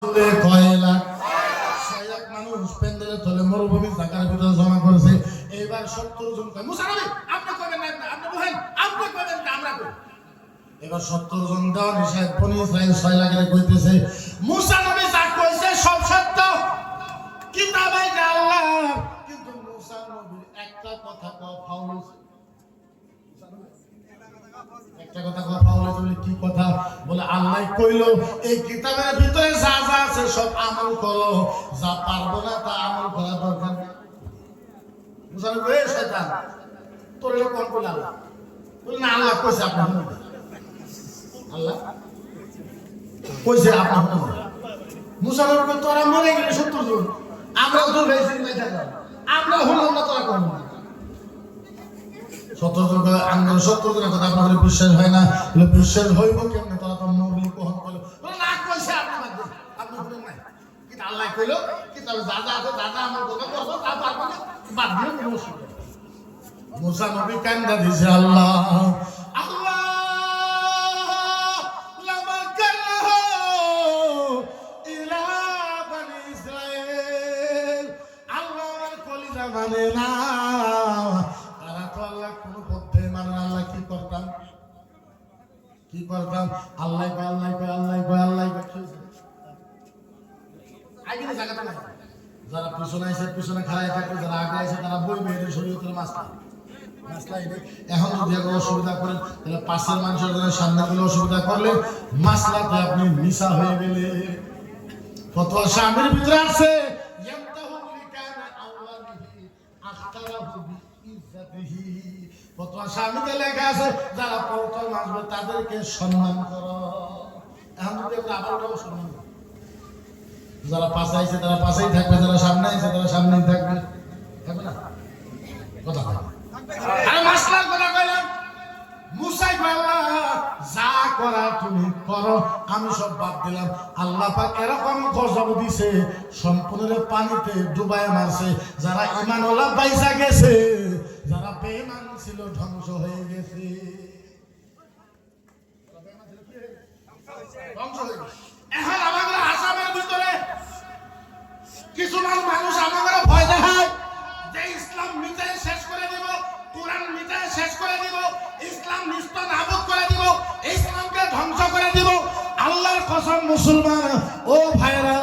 কয় লাখ 6 লাখ মানুষ প্যান্ডেলের তলে মরুভূমি জায়গার ভিতরে জমা করেছে। এইবার 70 জন কয় মুসা নবী আপনি কইবেন না, আপনি বলেন আপনি কইবেন না, আমরা কই। এবার 70 জন দেওয়া নিষেধ। বনি ইসরাইল 6 লাখের কইতেছে মুসা নবী যা কইছে সব সত্য, কিতাবে আল্লাহ, কিন্তু মুসা নবীর একটা কথা কও ফাউল হইছে। একটা কথা কও ফাউল হইছে বলে কি কথা? বলে আল্লাহ কইলো এই কিতাবের ভিতরে যা যা আছে সব আমল করো, যা পারবো না তা আমল করা দরকার নেই। মুসা নবী এ শয়তান তোর এর কোন বলে আল্লাহ বলে না, আল্লাহ কইছে আপনি শুনুন, আল্লাহ কইছে আপনি শুনুন। মুসা নবী তোরা মরে গেলে 70 জন, আমরা তো বেশি নাই থাকলাম, আমরা হলাম না, তোরা কোন 70 জন আমরা 70 জনের কথা আপনাদের বিশ্বাস হয় না? বলে বিশ্বাস হইব কেমনে? তোরা তো নবী কখন কইলো বলে না কইছে আপনি বাদ দেন, আপনি শুনেন নাই, কিন্তু আল্লাহ কইলো কিতাবে যা যা আছে দাদা আমার কথা বলবো তা পারবো না, বাদ দিও কোনো অসুবিধা। মুসা নবী কান্দা দিছে আল্লাহ আল্লাহ লামা কাল্লাহু ইলা বনি ইসরাইল, আল্লাহ আমার কলিজা মানে না, তারা তো আল্লাহ কোন পথে মানে না। আল্লাহ কি করতাম কি করতাম? আল্লাহ কয় আল্লাহ কয় আল্লাহ কয় আল্লাহ কয় আগে না জায়গাটা না, যারা পিছনে আছে পিছনে খাড়ায় থাকে, যারা আগে আছে তারা বই মেয়েদের শরীয়তের মাসলা। এখন যদি একটা অসুবিধা করেন তাহলে পাশের মানুষের জন্য সামনে গেলে অসুবিধা করলে মাসলাতে আপনি মিশা হয়ে গেলে। ফতোয়া স্বামীর ভিতরে আছে ফতোয়া স্বামীতে লেখা আছে যারা প্রথম আসবে তাদেরকে সম্মান করো। এখন যদি আমরা আবার সম্মান করো, যারা পাশে আছে তারা পাশেই থাকবে, যারা সামনে আছে তারা সামনেই থাকবে, থাকবে না কথা হয়। আরে মাসলার কথা কইলাম, মুসাই কইলা যা করা তুমি করো, আমি সব বাদ দিলাম। আল্লাহ পাক এরকম গজব দিছে সম্পূর্ণ পানিতে ডুবায় মারছে। যারা ঈমানওয়ালা বাইসা গেছে, যারা বেঈমান ছিল ধ্বংস হয়ে গেছে। ধ্বংস হয়ে গেছে। এখন আমাদের আসামের ভিতরে কিছু মানুষ আমাদের ভয় দেখায় যে ইসলাম মিটাই শেষ করে দিব, কোরআন মিটাই শেষ করে দিব, ইসলাম নিস্ত নাবুদ করে দিব, ইসলামকে ধ্বংস করে দিব। আল্লাহর কসম মুসলমান ও ভাইরা,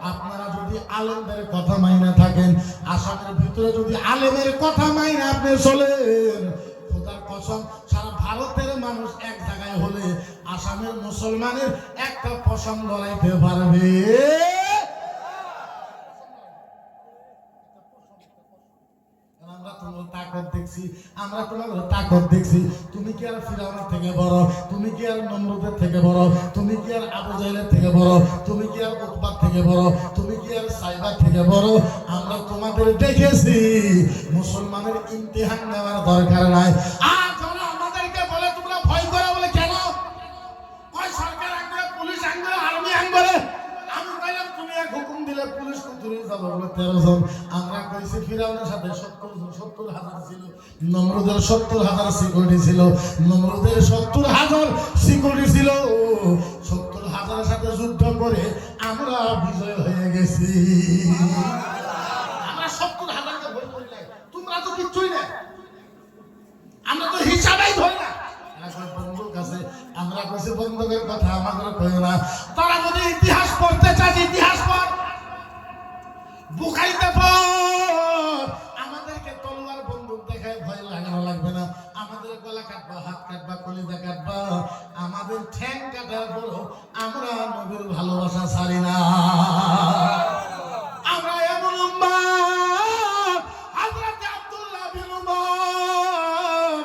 আপনারা যদি আলেমদের কথা মাইনা থাকেন, আসামের ভিতরে যদি আলেমের কথা মাইনা আপনি চলেন, খোদার কসম সারা ভারতের মানুষ এক জায়গায় হলে আসামের মুসলমানের একটা পছন্দ লড়াইতে পারবে। আমরা তোমার তাকত দেখছি। তুমি কি আর ফিরাউনের থেকে বড়? তুমি কি আর নমরুদের থেকে বড়? তুমি কি আর আবু জাহেলের থেকে বড়? তুমি কি আর উতবার থেকে বড়? তুমি কি আর সাইবার থেকে বড়? আমরা তোমাদের দেখেছি। মুসলমানের ইমতিহান নেওয়ার দরকার নাই। আর যারা আমাদেরকে বলে তোমরা ভয় করো, বলে কেন? কয় সরকার আঙ্গুলে, পুলিশ আঙ্গুলে, আর্মি আঙ্গুলে। আমি কইলাম তুমি এক হুকুম দিলে পুলিশ কুতুরি যাবে বলে 13 জন। আমরা কইছি ফিরাউনের সাথে 70,000 ছিল, নমরুদের 70,000 সিকিউরিটি ছিল, নমরুদের 70,000 সিকিউরিটি ছিল। 70,000 সাথে যুদ্ধ করে আমরা বিজয় হয়ে গেছি। আমরা 70,000 কে ভয় করি না, তোমরা তো কিচ্ছুই না, আমরা তো হিসাবেই ধরি না। বন্ধুর কাছে আমরা কইছি বন্ধুদের কথা আমাদের কই না। তারা যদি ইতিহাস পড়তে চায় ইতিহাস পড়, বুখারিতে পড়। আমাদেরকে তলোয়ার বন্দুক দেখায় ভয় লাগানো লাগবে না। আমাদের গলা কাটবা, হাত কাটবা, কলিজা কাটবা, আমাদের ঠ্যাং কাটার পরও আমরা নবীর ভালোবাসা ছাড়ি না। আমরা এমন উম্মত, হযরত আব্দুল্লাহ বিন উমর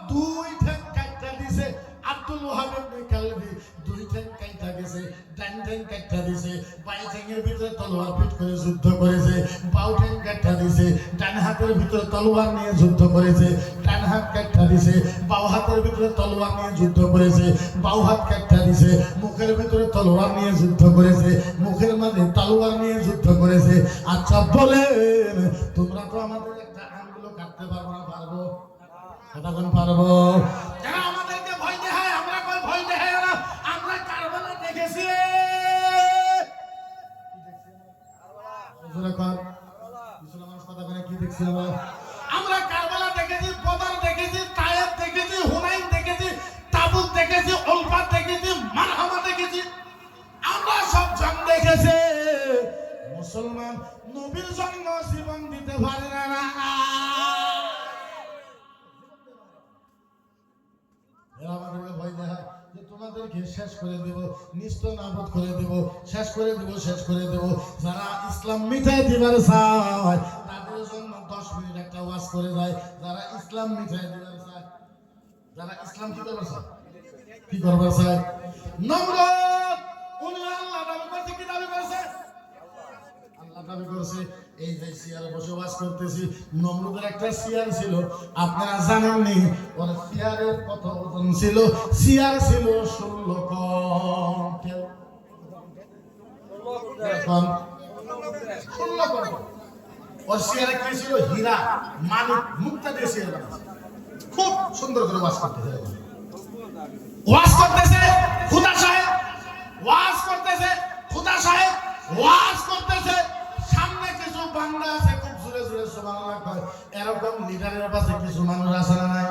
2 ঠ্যাং কাটা দিছে, আব্দুল ওয়াহাব ইবনে কালবি 2 ঠ্যাং কাটা গেছে, ডান ঠ্যাং কাটা দিছে, বাই ঠ্যাংয়ের ভিতরে তলোয়ার ফিট করে যুদ্ধ করেছে, বাউ ঠ্যাং কাটা দিছে, ডান হাতের ভিতরে তলোয়ার নিয়ে যুদ্ধ করেছে, ডান হাত কাটা দিছে, বাউ হাতের ভিতরে তলোয়ার নিয়ে যুদ্ধ করেছে, বাউ হাত কাটা দিছে, মুখের ভিতরে তলোয়ার নিয়ে যুদ্ধ করেছে, মুখের মাঝে তলোয়ার নিয়ে যুদ্ধ করেছে। আচ্ছা বলেন, তোমরা তো আমাদের একটা আঙ্গুল কাটতে পারবো না? পারবো? কতক্ষণ পারবো? যারা আমাদেরকে ভয় দেখায়, আমরা কই ভয় দেখায় না, আমরা কারবালা দেখেছি। মুসলমান কথা বলে কি দেখছি আমরা কারবালা দেখেছি, বদর দেখেছি, তায়েফ দেখেছি, হুনাইন দেখেছি, তাবুক দেখেছি, উলফা দেখেছি, মারহামা দেখেছি, আমরা সব জং দেখেছি। মুসলমান নবীর জন্য জীবন দিতে পারে না। এরা আমাদেরকে ভয় দেখায় যে তোমাদেরকে শেষ করে দেব, নিস্ত নাবুদ করে দেব, শেষ করে দেব, শেষ করে দেব। যারা ইসলাম মিটাই দিবার চায় তাদের জন্য 10 মিনিট একটা ওয়াজ করে যায়। যারা ইসলাম মিটাই দিবার চায়, যারা ইসলাম কি করবার চায়, কি করবার চায়, নমরুদ উনি আল্লাহ দাবি করছে, কি দাবি করছে, আল্লাহ দাবি করছে। এই যে চেয়ারে বসে ওয়াজ করতেছি, নমরুদের একটা চেয়ার ছিল, আপনারা জানেননি ওর চেয়ারের কত ওজন ছিল? চেয়ার ছিল 16 কুইন্টাল। ওর চেয়ারে কি ছিল? হীরা, মানিক, মুক্তা দিয়ে চেয়ার বানাচ্ছে। খুব সুন্দর করে ওয়াজ করতেছে, ওয়াজ করতেছে খুদা সাহেব, ওয়াজ করতেছে খুদা সাহেব, ওয়াজ করতেছে। সামনে কিছু বান্দা আছে খুব জোরে জোরে সুবহানাল্লাহ কয়। এরকম লিডারের পাশে কিছু মানুষ আছে না নাই?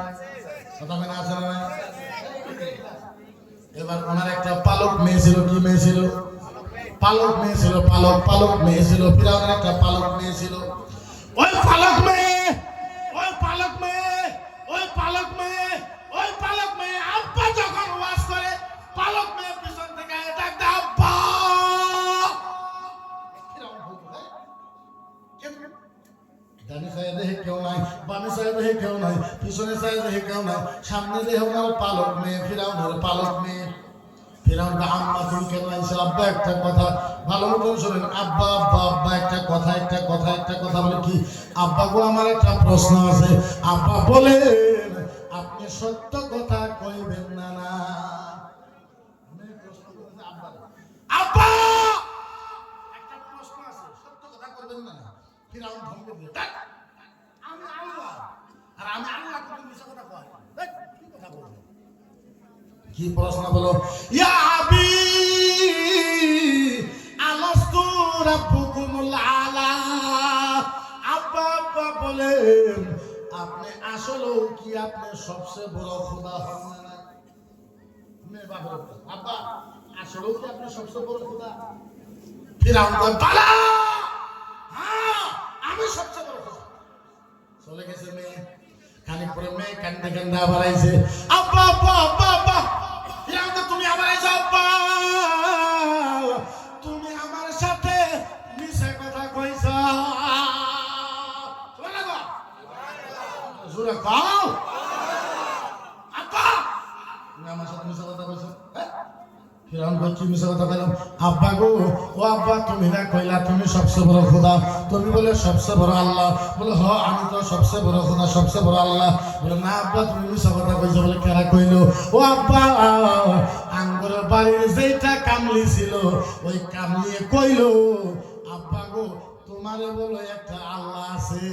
কথা বলে আছে না নাই? এবার ওনার একটা পালক মেয়ে ছিল। কি মেয়ে ছিল? পালক মেয়ে ছিল। পালক মেয়ে ছিল। ফিরাউনের একটা পালক মেয়ে ছিল। ওই পালক মেয়ে, ওই পালক মেয়ে, ওই পালক মেয়ে, ওই পালক মেয়ে আব্বা যখন ওয়াজ করে, পালক মেয়ে পিছন থেকে ডাক দেয় আব্বা। ডানে সাইডে দেখে কেউ নাই, বামে সাইডে দেখে কেউ নাই, পিছনে সাইডে দেখে কেউ নাই, সামনে দেখে ওনার পালক মেয়ে, ফিরাউনের পালক মেয়ে। ফিরাউন আম্মা তুমি কেন আইছো? আব্বা একটা কথা ভালো মতন শোনেন। আব্বা আব্বা আব্বা একটা কথা, একটা কথা, একটা কথা বলে কি? আব্বা গো আমার একটা প্রশ্ন আছে। আব্বা বলেন আপনি সত্য কথা কইবেন না না? আব্বা একটা প্রশ্ন আছে, সত্য কথা কইবেন না না? ফিরাউন ধমকে দিল, আমি আল্লাহ, আর আমি আল্লাহ কোন মিছা কথা কই? কি কথা বলছেন? কি প্রশ্ন বলো? ইয়া আবি আলাস্তু রাব্বুকুমুল আলা। আব্বা আব্বা বলেন আপনি আসলেও কি আপনি সবচেয়ে বড় খোদা হন না? মেয়ে বাবা আব্বা আসলেও কি আপনি সবচেয়ে বড় খোদা? ফিরাউন কয় বালা, হ্যাঁ আমি সবচেয়ে বড় খোদা। চলে গেছে মেয়ে। খানিক পরে মেয়ে কান্দে কান্দে আবার আইছে, আব্বা আব্বা আব্বা আব্বা। ফিরাউন তুমি আবার আইছো আব্বা, তুমি আমার সাথে মিছা কথা কইছো। শোনা গো জোরে কও আব্বা, তুমি আমার সাথে মিছা কথা কইছো। ফিরাউন কই কি মিছা কথা কইলাম? আব্বা গো, ও আব্বা তুমি না কইলা তুমি সবচেয়ে বড় খোদা, তুমি বলে সবচেয়ে বড় আল্লাহ। বলে হ আমি তো সবচেয়ে বড় খোদা, সবচেয়ে বড় আল্লাহ। বলে না আব্বা তুমি মিছা কথা কইছো। বলে কেরা কইলো? ও আব্বা আঙ্গুর বাড়ির যেটা কামলি ছিল ওই কামলিয়ে কইলো আব্বা গো তোমারে বলো একটা আল্লাহ আছে।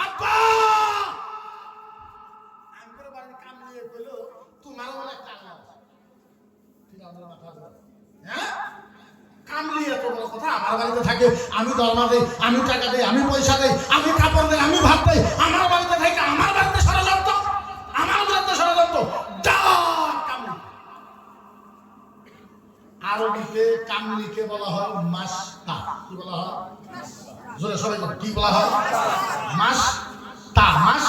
আব্বা আঙ্গুর বাড়ির কামলিয়ে কইলো তোমারে বলো একটা আল্লাহ আছে। ফিরাউনের মাথা ধরে, হ্যাঁ কামলি এত বড় কথা? আমার বাড়িতে থাকে, আমি দরমা দেই, আমি টাকা দেই, আমি পয়সা দেই, আমি কাপড় দেই, আমি ভাত দেই, আমার বাড়িতে থাকে, আমার বাড়িতে ষড়যন্ত্র, আমার বাড়িতে ষড়যন্ত্র। কামলি আরবিতে কামলিকে বলা হয় মাস্তা। কি বলা হয়? জোরে সবাই কি বলা হয়? মাস্তা। মাস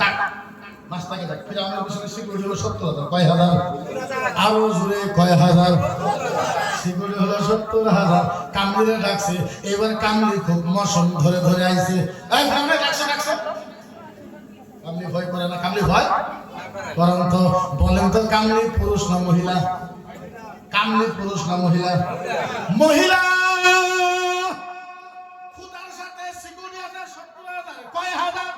ডাক, মাস্তাকে ডাক। ফিরাউনের পিছনে সিকিউরিটি হলো 70,000। কয় হাজার? আরো জোরে কয় হাজার? সিকিউরিটি হলো 70,000। কামলিরে ডাকছে। এবার কামলি খুব মশন ধরে ধরে আইছে। এই ফিরাউনে ডাকছে ডাকছে। কামলি ভয় করে না? কামলি ভয় করেন তো? বলেন তো কামলি পুরুষ না মহিলা? কামলি পুরুষ না মহিলা? মহিলা। খুদার সাথে সিকিউরিটি আছে 70,000। কয় হাজার?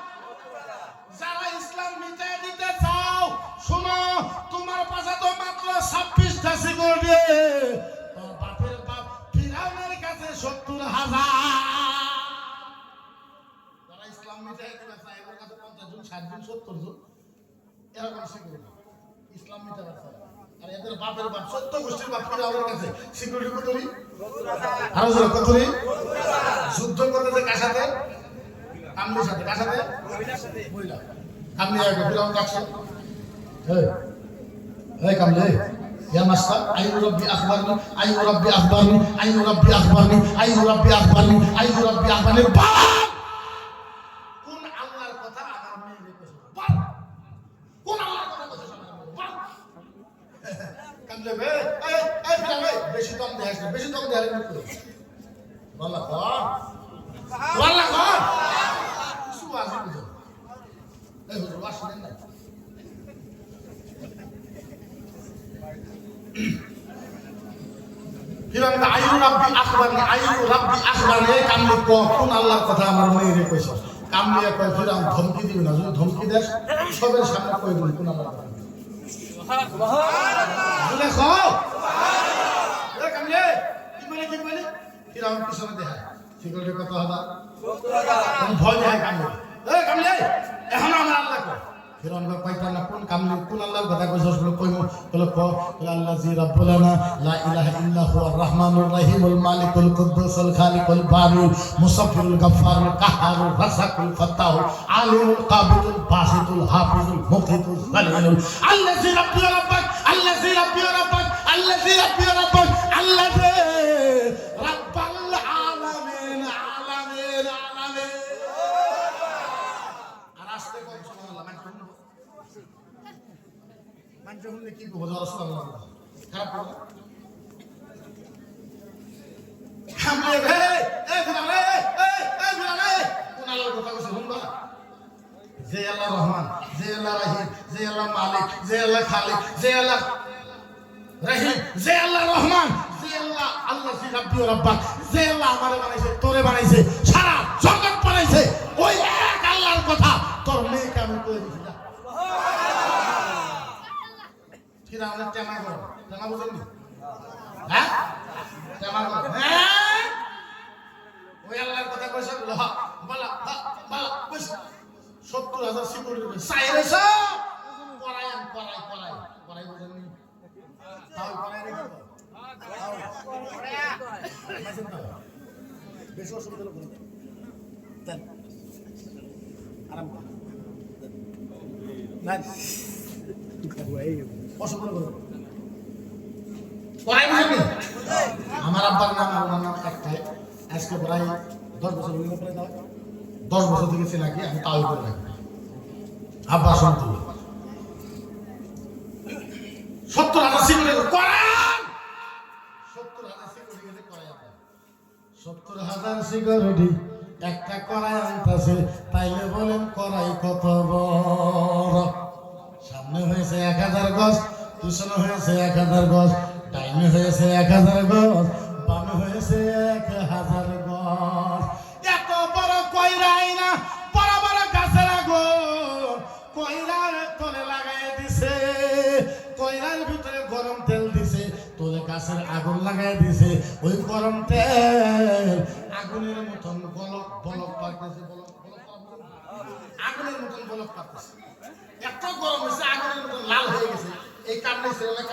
যারা ইসলাম মিটাই দিতে চাও শোনো, তোমার পাশে তো মাত্র 26টা সিকিউরিটি। তোমার বাপের বাপ ফিরাউনের কাছে 70,000। যারা ইসলাম মিটাই দিতে চায় এর কাছে 50 জন, 60 জন, 70 জন এরকম সিকিউরিটি ইসলাম মিটাই চায়। আর এদের বাপের বাপ 14 গোষ্ঠীর বাপ ফিরাউনের কাছে সিকিউরিটি কত নি আরো জোরে কত নি যুদ্ধ করতে কার সাথে কামলির সাথে কার সাথে মহিলা কামলি আগে ফিরাউন ডাকছে এই কামলি ইয়া মাস্টার আইয়ু রাব্বি আখবারনি আইয়ু রাব্বি আখবারনি আইয়ু রাব্বি আখবারনি আইয়ু রাব্বি আখবারনি আইয়ু রাব্বি আখবারনি কোন আল্লাহর কথা আমার মেয়ে কইছে বল কোন আল্লাহর কথা কইছে আমার মেয়ে বল কামলি এই ফিরাউন বেশি দম দেখাস না বেশি দম দেখাস না বল বল সুবাজি বুঝো এই হুজুর আসেন না ফিরাউন আইয়ু রাব্বি আখবারনি আইয়ু রাব্বি আখবারনি কামলি কোন আল্লাহর কথা আমার মেয়ে কইছে কামলি কয় ফিরাউন ধমকি দিবি না যদি ধমকি দেস সবার সামনে কই দিবি কোন আল্লাহর কথা সুবহানাল্লাহ সুবহানাল্লাহ কামলি কি বলে ফিরাউন পিছনে দেখা সিকিউরিটি কত হাজার তুমি ভয় দেখায় কামলি কামলি এখন আমার আল্লাহ কয় ফিরাউন কইতা না কোন কামলি কোন আল্লাহর কথা কইছস বলে কইমু বলে ক আল্লাযী রাব্বুলানা লা ইলাহা ইল্লা হুয়ার রাহমানুর রহিমুল মালিকুল কুদ্দুসুল খালিকুল বারিউল মুসাফফিরুল গাফফারুল কাহ্হারুর রাযাকুল ফাত্তাহুল আলিমুল কাবিদুল বাসিতুল হাফিজুল মুকিতুল জালিলুল আল্লাযী রাব্বুনা রাব্বাক আল্লাযী রাব্বিনা রাব্বাক আল্লাযী রাব্বিনা রাব্বাক আল্লাযী রাব্বাল আলামিন আলামিন আলামিন আর আস্তে কম সুবহানাল্লাহ মানতে হলে কি করব রাসূলুল্লাহ খারাপ করব হামলে এই ফিরাউন কোন আল্লাহর কথা কইছে শুনবা যে আল্লাহ রহমান যে আল্লাহ রহিম যে আল্লাহ মালিক যে আল্লাহ খালিক যে আল্লাহ রহিম যে আল্লাহ রহমান যে আল্লাহ আল্লাযী রাব্বি ওয়া রাব্বাক যে আল্লাহ আমারে বানাইছে তোরে বানাইছে সারা জগৎ বানাইছে ওই এক আল্লাহর কথা তোর মেয়েকে আমি কই দিছি না ফিরাউনের টেমা গো টেমা বুঝেননি হ্যাঁ টেমা গো হ্যাঁ ওই আল্লাহর কথা কইছে বলা বলা কইছ 70000 সিকিউরিটি সাইরেছ পড়াই বুঝেননি তাও পড়াই রেখে বেশি অসুবিধা হলো দেন আরাম না অসুবিধা হলো পড়াই বুঝেননি আমার আব্বার নাম আমার নাম একটাই আজকে প্রায় 10 বছর হয়ে গেল 10 বছর থেকে ছিল নাকি আমি তাও করে রাখি আব্বা শুনতে 70000 সিকিউরিটি কোরআন 70000 সিকিউরিটি করাই আপনি 70000 সিকিউরিটি একটা করাই আনতাছে তাইলে বলেন করাই কত বড় সামনে হয়েছে 1000 গজ পিছনে হয়েছে 1000 গজ ডাইনে হয়েছে 1000 গজ বামে হয়েছে 1000 গজ এত বড় কইরাই না বড় বড় গাছের আগুন কইরার তলে লাগাই দিছে কইরার ভিতরে গরম তেল দিছে তোলে গাছের আগুন লাগাই দিছে ওই গরম তেল আগুনের মতন বলক বলক পারতেছে বলক আগুনের মতন বলক পারতেছে এত গরম হয়েছে আগুনের মতন লাল হয়ে গেছে এই কামড়ে ছিল না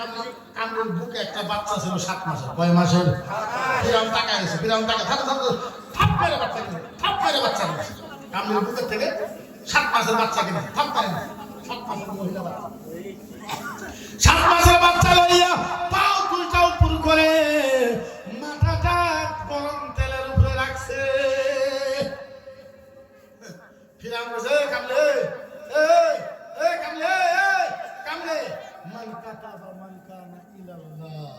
কামড়ের বুকে একটা বাচ্চা ছিল 7 মাসের কয় মাসের ফিরাউন টাকা গেছে ফিরাউন টাকা থাপ মেরে বাচ্চা গেছে কামড়ের বুকের থেকে 7 মাসের বাচ্চা কিনে থাপ পারে না 7 মাসের মহিলা বাচ্চা 7 মাসের বাচ্চা লইয়া পাও দুইটা উপর করে মাথাটা গরম তেলের উপরে রাখছে ফিরাউন বসে কামলে এই কামলে কামলে মান কাতাবা মান কানা ইলাল্লাহ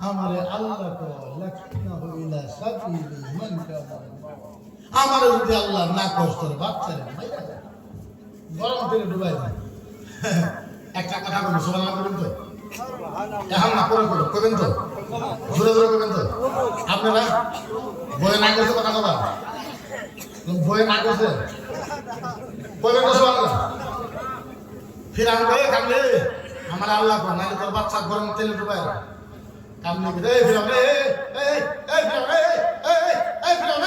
আমারে আল্লাহ কো লাকিনাহু ইলা সাবিলি মান কানা আমারে যদি আল্লাহ না কষ্টের বাচ্চারে মাইরা গরম তেলে ডুবাই দেয় একটা কথা বলবো সুবহানাল্লাহ বলেন তো এখন না করে করবেন তো জোরে জোরে করবেন তো আপনারা বয়ে না করছে কথা কথা বয়ে না করছে বলবেন তো সুবহানাল্লাহ ফিরাউন কয়ে কামলে আমার আল্লাহ কো নালে তোর বাচ্চা গরম তেলে ডুবাই কামলে রে ফিরাউন ফিরাউন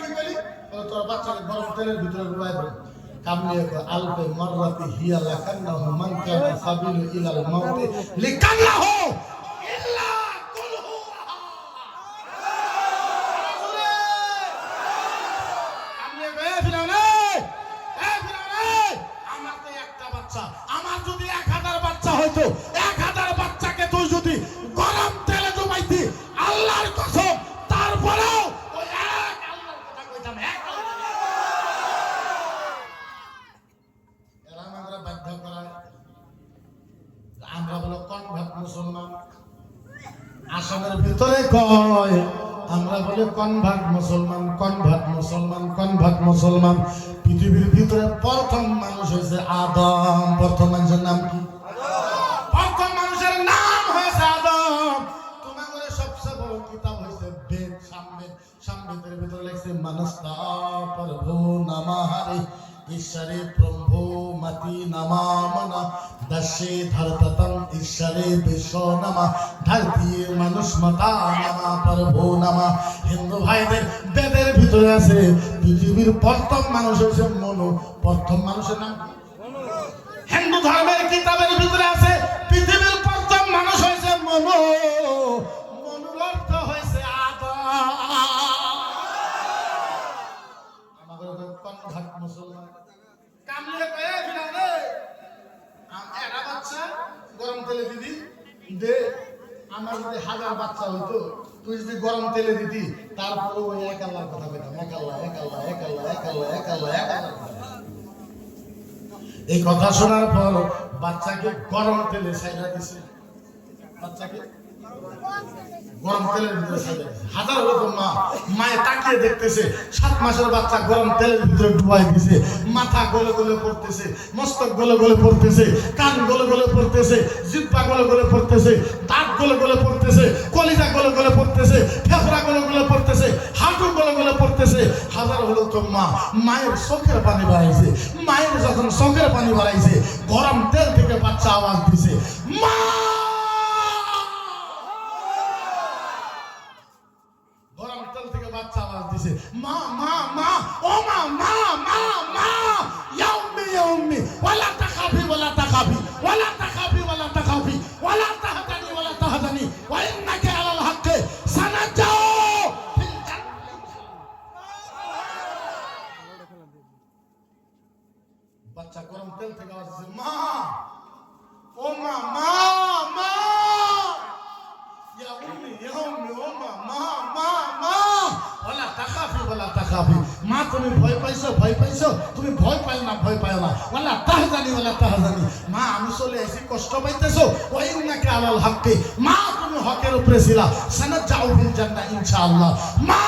কি বলি তোর বাচ্চাকে গরম তেলের ভিতরে ডুবাই দে কামলিয়া কো আলফে মাররাতি হিয়া লাকান্নাহু মান কানা সাবিলু ইলাল মাউতি লিকান্নাহু ইল্লা কুলহু কামলিয়া কো ফিরাউনে আমার তো একটা বাচ্চা, আমার যদি 1000 বাচ্চা হইতো, 1000 বাচ্চাকে তুই যদি গরম তেলে ডুবাইতি, আল্লাহর কসম তারপরেও ওই এক আল্লাহর কথা কইতাম, এক এরা আমরা বাধ্য করায় আমরা বলো কনভার্ট মুসলমান। আসামের ভিতরে কয় আমরা বলে কনভার্ট মুসলমান, কনভার্ট মুসলমান, কনভার্ট মুসলমান। পৃথিবীর ভিতরে প্রথম মানুষ হয়েছে আদম। প্রথম মানুষের নাম কি? প্রথম মানুষের নাম হয়েছে আদম। তোমাদের সবচেয়ে বড় কিতাব হয়েছে বেদ, সামবেদ। সামবেদের ভিতরে লেখছে মানুষটা প্রভু নামাহারি ঈশ্বরে প্রভু মতি নামা মনা দশে ধরতম ঈশ্বরে বিশ্ব নামা ধরতি মানুষ মতা নামা প্রভু নামা। হিন্দু ভাইদের বেদের ভিতরে আছে পৃথিবীর প্রথম মানুষ হচ্ছে মনু। প্রথম মানুষের নাম হিন্দু ধর্মের কিতাবের ভিতরে আছে পৃথিবীর প্রথম মানুষ হয়েছে মনু। মনুর অর্থ হয়েছে আদম। আমাদের কনভার্ট মুসলমান কামলে কয়ে ফিরানে এরা বাচ্চা গরম তেলে দিদি দে। আমার যদি 1000 বাচ্চা হইতো, তুই যদি গরম তেলে দিতি, তারপরে ওই এক আল্লাহর কথা কইতাম, এক আল্লাহ, এক আল্লাহ, এক আল্লাহ, এক আল্লাহ, এক আল্লাহ, এক আল্লাহ। এই কথা শোনার পর বাচ্চাকে গরম তেলে ছাইড়া দিছে। বাচ্চাকে গরম তেলের ভিতরে ছাইড়া দিছে। হাজার হলো মা, মায়ে তাকিয়ে দেখতেছে 7 মাসের বাচ্চা গরম তেলের ভিতরে ডুবাই দিছে। মাথা গলে গলে পড়তেছে, মস্তক গলে গলে পড়তেছে, কান গলে গলে পড়তেছে, জিহ্বা গলে গলে পড়তেছে, দাঁত গলে গলে পড়তেছে, কলিজা গলে গলে পড়তেছে, ফেফড়া গলে গলে পড়তেছে, হাঁটু গলে গলে পড়তেছে। হাজার হলো তো মা, মায়ের চোখের পানি বাড়াইছে। মায়ের যখন চোখের পানি বাড়াইছে, গরম তেল থেকে বাচ্চা আওয়াজ দিছে, মা। গরম তেল থেকে বাচ্চা আওয়াজ দিছে, মা মা মা, ও মা মা মা মা, ইয়া উম্মি ইয়া উম্মি, ওয়ালা তাখাফি ওয়ালা তাখাফি, ওয়ালা তাখাফি ওয়ালা তাখাফি, ওয়ালা তাহজানি ওয়ালা তাহজানি, ওয়া ইন্নাকা আলাল হাক্কি সানাজাউ ফিল জান্নাহ। বাচ্চা গরম তেল থেকে আওয়াজ দিছে, মা, ও মা মা মা, ইয়া উম্মি ইয়া উম্মি, ও মা মা মা মা, ওয়ালা তাখাফি ওয়ালা তাখাফি। মা তুমি ভয় পাইছো, ভয় পাইছো, তুমি ভয় পাইও না, ভয় পাইও না, ওয়ালা তাহজানি ওয়ালা তাহজানি। মা আমি চলে আইছি, কষ্ট পাইতেছো, ওয়া ইন্নাকা আলাল হাক্কি, মা তুমি হকের উপরে ছিলা, সানাজাউ ফিল জান্নাহ ইনশাআল্লাহ। মা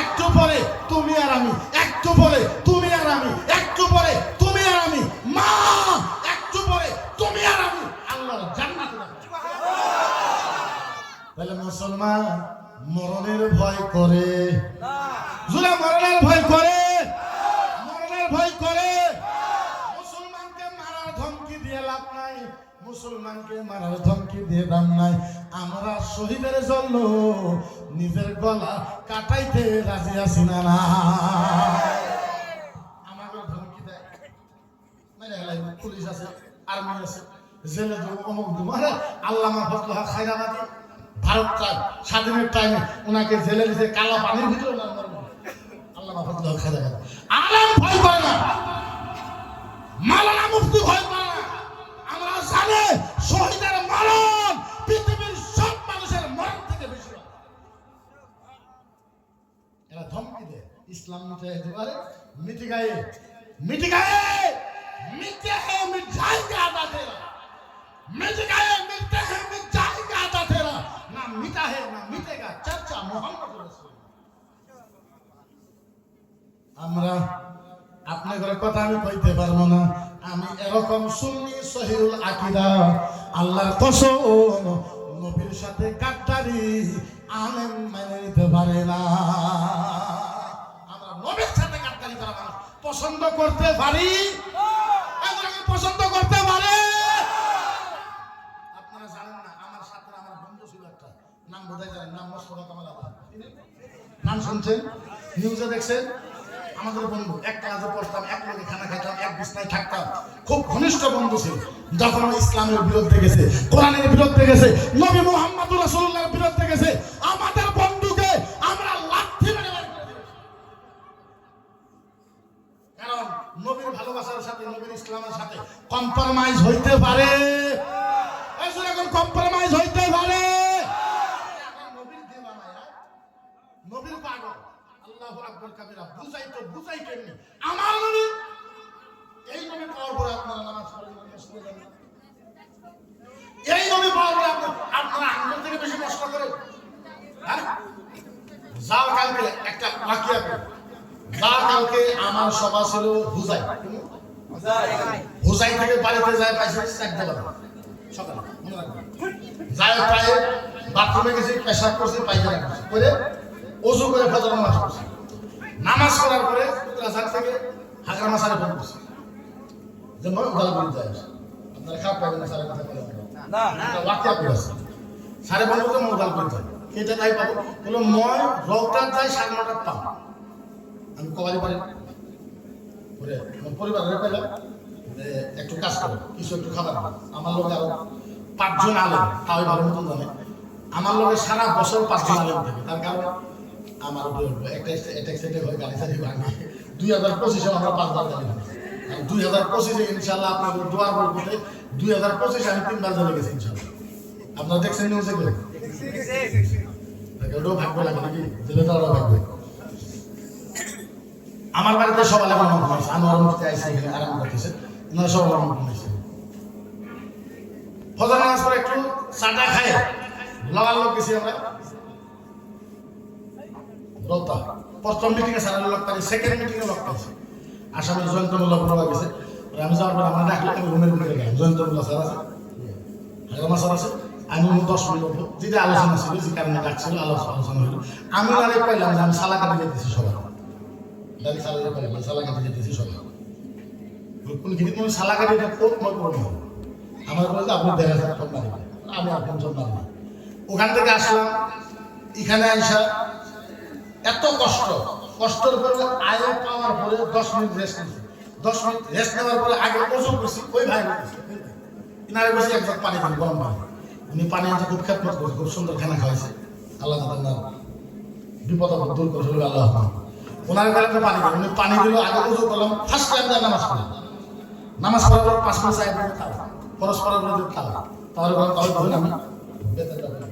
একটু পরে তুমি আর আমি, একটু পরে তুমি আর আমি, একটু পরে তুমি আর আমি, মা একটু পরে তুমি আর আমি আল্লাহর জান্নাতে যাব। তাহলে মুসলমান মরণের ভয় করে না, জুরা মরণের ভয় করে, মরণের ভয় করে। মুসলমানকে মারার ধমকি দিয়ে লাভ নাই, মুসলমানকে মারার ধমকি দিয়ে দাম নাই। আমরা শহীদের জন্য নিজের গলা কাটাইতে রাজি আছি না না। আমাকে ধমকি দেয়, মেরে হেলাই, পুলিশ আছে, আর্মি আছে, জেলে দেবো, অমুক দেবো। আল্লামা ফজলুল হক খায়রাবাদী ভারত স্বাধীনের টাইমে ওনাকে জেলে দিতে কালা পানির ভিতরে। আল্লামা ফজলুল হক খায়রাবাদী আলেম ভয় করে না, মাওলানা মুফতি ভয় করে না। আমরা জানি শহীদের মরণ পৃথিবীর সব মানুষের মরণ থেকে বেশি। এরা ধমকি দেয়, ইসলাম মিটাই দিতে পারে, মিটি গায়ে মিটি গায়ে মিটে হে মিট যাएगा आधा तेरा, मिट गए मिटते हैं मिट जाएगा आधा तेरा, ना मिटा है ना मिटेगा चर्चा मोहम्मद रसूल। আমরা আপনাদের কথা আমি কইতে পারবো না। আমি এরকম সুন্নি সহিহুল আকীদা, আল্লাহর কসম, নবীর সাথে গাদ্দারি আলেম মেনে নিতে পারে না। আমরা নবীর সাথে গাদ্দারি করা মানুষ পছন্দ করতে পারি, এগুলোকে পছন্দ করতে পারে। আপনারা জানেন না, আমার সাথে আমার বন্ধু ছিল একটা, নাম বোধহয় জানেন, নাম মোস্তফা কামাল আজাদ, নাম শুনছেন, নিউজে দেখছেন। আমাদের বন্ধু, এক ক্লাসে পড়তাম, এক লোকে খানা খাইতাম, এক বিছনায় থাকতাম, খুব ঘনিষ্ঠ বন্ধু ছিল। যখন ইসলামের বিরুদ্ধে গেছে, কোরআনের বিরুদ্ধে গেছে, নবী মুহাম্মদুর রাসূলুল্লাহর বিরুদ্ধে গেছে, আমাদের বন্ধুকে আমরা লাথি মেরে বের করে দিয়েছি। কারণ নবীর ভালোবাসার সাথে, নবীর ইসলামের সাথে কম্প্রোমাইজ হইতে পারে, এখন কম্প্রোমাইজ হইতে পারে। নবীর দিওয়ানা, নবীর পাগল, আল্লাহু আকবার কাবীরা, বুঝাই কেমনি আমার নবী। এই নবী পাওয়ার পরে আপনারা নামাজ পড়েন, এই নবী পাওয়ার পরে আপনারা আঙ্গুল থেকে বেশি কষ্ট করেন। হ্যাঁ, যাও কালকে একটা ওয়াকিয়া করে, যাও কালকে আমার সভা ছিল হুজাই, হুজাই থেকে বাড়িতে যায় পাইছে 4 টাকা সকালে, মনে রাখবেন। যায় প্রায় বাথরুমে গেছে, পেশাব করছে, পায়খানা করছে, করে ওযু করে ফজর নামাজ পড়ছে। নামাজ পড়ার পরে রাজার থেকে হাজরা মাসারে ফোন করছে যে মই উদালগুড়ি যায়, আপনারা খারাপ পাবেন না, সারা কথা বলে না, এটা ওয়াকিয়া করেছে। সাড়ে 15 মই উদালগুড়ি যায়, এটা তাই পাবো বলে মই রওতার যাই 9:30 পাম। আমি কবালি পারি বলে আমার পরিবারের পেলাম একটু কাজ করে, কিছু একটু খাবার। আমার লোক আরো 5 জন আলেম, তাও ভালো মতন জানে। আমার লোকের সারা বছর 5 জন আলেম থাকে, তার কারণ আমার একটা অ্যাক্সিডেন্ট হয়ে গাড়ি চালিয়ে ভাঙে। 2025-এ আমরা 5 বার গাড়ি ভাঙি, আর 2025-এ ইনশাল্লাহ আপনাদের দোয়ার বলতে 2025-এ আমি 3 বার চলে গেছি ইনশাল্লাহ। আপনারা দেখছেন নিউজে গেলে, ওটাও ভাগ্য লাগে নাকি, জেলেটা ওরা ভাগ্য। আমার বাড়িতে সবাই আমার মন ঘুমাইছে, আনোয়ার মুফতি আইসা এখানে আরাম করতেছে, ওনারা সবাই আমার মন ঘুমাইছে। ফজর নামাজ পরে একটু চাটা খায় লাগার লোক গেছি আমরা রোতা। প্রথম মিটিংয়ে সারা লোক পাইছে, সেকেন্ড মিটিংয়ে লোক পাইছে। আসামের জয়ন্তমুল্লাহ বড় গেছে, আমি যাওয়ার পর আমরা ডাকলে আমি রুমের ভিতরে গেলাম। জয়ন্তমুল্লাহ স্যার আছে, হায়রামা স্যার আছে, আমি 10 মিনিট উঠবো, যেটা আলোচনা ছিল, যে কারণে ডাকছিল আলোচনা হইল। আমি আরেক পাইলাম যে আমি সালা কাটি যেতেছি সবাই, ডাইরেক্ট সালা পাইলাম, সালা কাটি যেতেছি সবাই। কোনখানে কোনো সালা কাটিটা কোর্ট মই করবো, আমার বলতে আপনি 1,500 ফোন মারিবেন, আমি আর 5 জন মারবো। ওখান থেকে আসলাম, এখানে আইসা এত কষ্টের পরে আয় পাওয়ার পরে 10 মিনিট রেস্ট নিয়েছি। 10 মিনিট রেস্ট নেওয়ার পরে আগে ওজন করছি, ওই ভাই ইনারে বসে একবার পানি দিন, গরম পানি। উনি পানি আনতে খুব খেদমত করছে, খুব সুন্দর খানা খাওয়াইছে। আল্লাহ তাআলা না বিপদ আপদ দূর করে চলবে, আল্লাহ। ওনার বেলাতে পানি দিল, উনি পানি দিল, আগে ওজু করলাম, ফার্স্ট টাইম যায় নামাজ পড়লাম। নামাজ পড়ার পর 5 মিনিট চাই তাও পরস্পরের মধ্যে তাহলে ধরুন আমি বেতনটা পেলাম।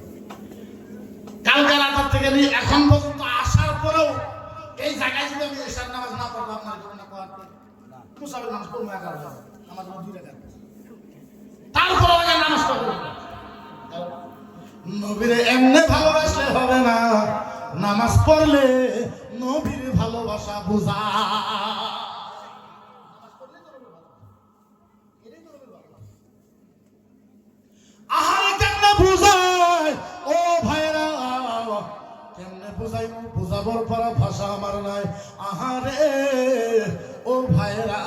কালকে রাত থেকে নিয়ে এখন পর্যন্ত আসার পরেও এই জায়গায় যদি আমি এশার নামাজ না পড়বো, আপনার জীবনে মুসাফির নামাজ পড়বো, আমার 2 টাকা, তারপরে আগে নামাজ পড়বো। নবীরে এমনি ভালোবাসলে হবে না, নামাজ পড়লে নবীর ভালোবাসা বুঝা। আহারে কেমনে বুঝায় ও ভাইরা, কেমনে বুঝাই, বুঝাবার পর ভাষা আমার নাই। আহারে ও ভাইরা,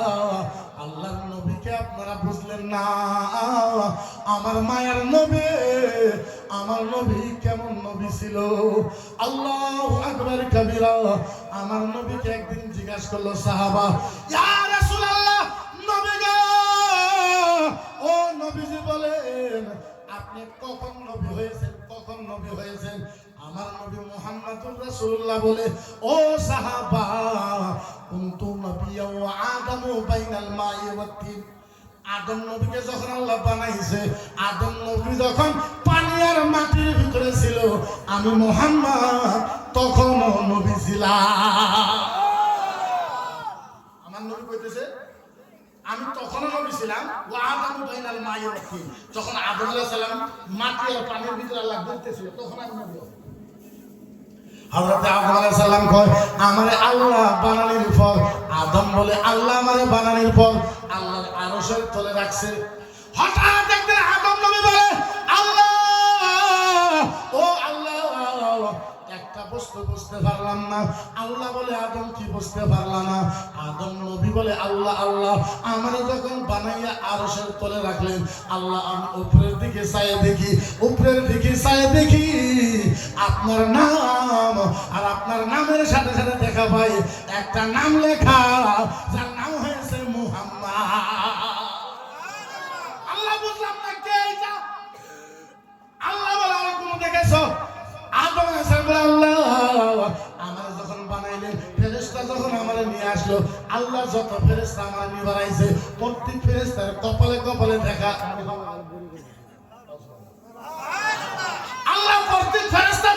আল্লাহর নবীকে আপনারা বুঝলেন না। আমার মায়ের নবী, আমার নবী কেমন নবী ছিল, আল্লাহু আকবার কাবীরা। আমার নবীকে একদিন জিজ্ঞাসা করলো সাহাবা, ইয়া রাসূলুল্লাহ, নবী গো, ও নবীজি বলেন আপনি কখন নবী হয়েছেন, কখন নবী হয়েছেন? আমার নবী মুহাম্মদুর রাসূলুল্লাহ বলে, ও সাহাবা, কুনতু নবিয়্যা ওয়া আদামু বাইনাল মাই ওয়াত তিন। আদম নবীকে যখন আল্লাহ বানাইছে, আদম নবী যখন পানি আর মাটির ভিতরে ছিল, আমি মুহাম্মদ তখনও নবী ছিলাম। আমার নবী কইতেছে আমি তখনও নবী ছিলাম, ওয়া আদামু বাইনাল মাই ওয়াত তিন। যখন আদম আলাইহিস সালাম মাটি আর পানির ভিতরে আল্লাহ বলতেছিল, তখন আমি নবী। হযরত আদম আলাইহিস সালাম কয় আমারে আল্লাহ বানানোর পর, আদম বলে আল্লাহ আমারে বানানোর পর আল্লাহর আরশের তলে রাখছে। হঠাৎ একদিন আদম নবী বলে, আল্লাহ, ও আল্লাহ, একটা বস্তু বুঝতে পারলাম না। আল্লাহ বলে, আদম কি বুঝতে পারলাম না? আদম নবী বলে, আল্লাহ, আল্লাহ আমারে যখন বানাইয়া আরশের তলে রাখলেন, আল্লাহ আমি উপরের দিকে চাইয়ে দেখি, উপরের দিকে চাইয়ে দেখি আপনার নাম, আর আপনার নামের সাথে সাথে দেখা পাই একটা নাম লেখা, যার নাম হয়েছে মুহাম্মদ। আল্লাহ বুঝলাম না কে এটা? আল্লাহ বলে আর কোন দেখেছো? আদম আলাইহিস সালাম বলে আল্লাহ আমার যখন বানাইলেন, ফেরেশতা যখন আমারে নিয়ে আসলো, আল্লাহ যত ফেরেশতা আমার নিয়ে বানাইছে প্রত্যেক ফেরেশতার কপালে কপালে দেখা। আল্লাহ প্রত্যেক ফেরেশতা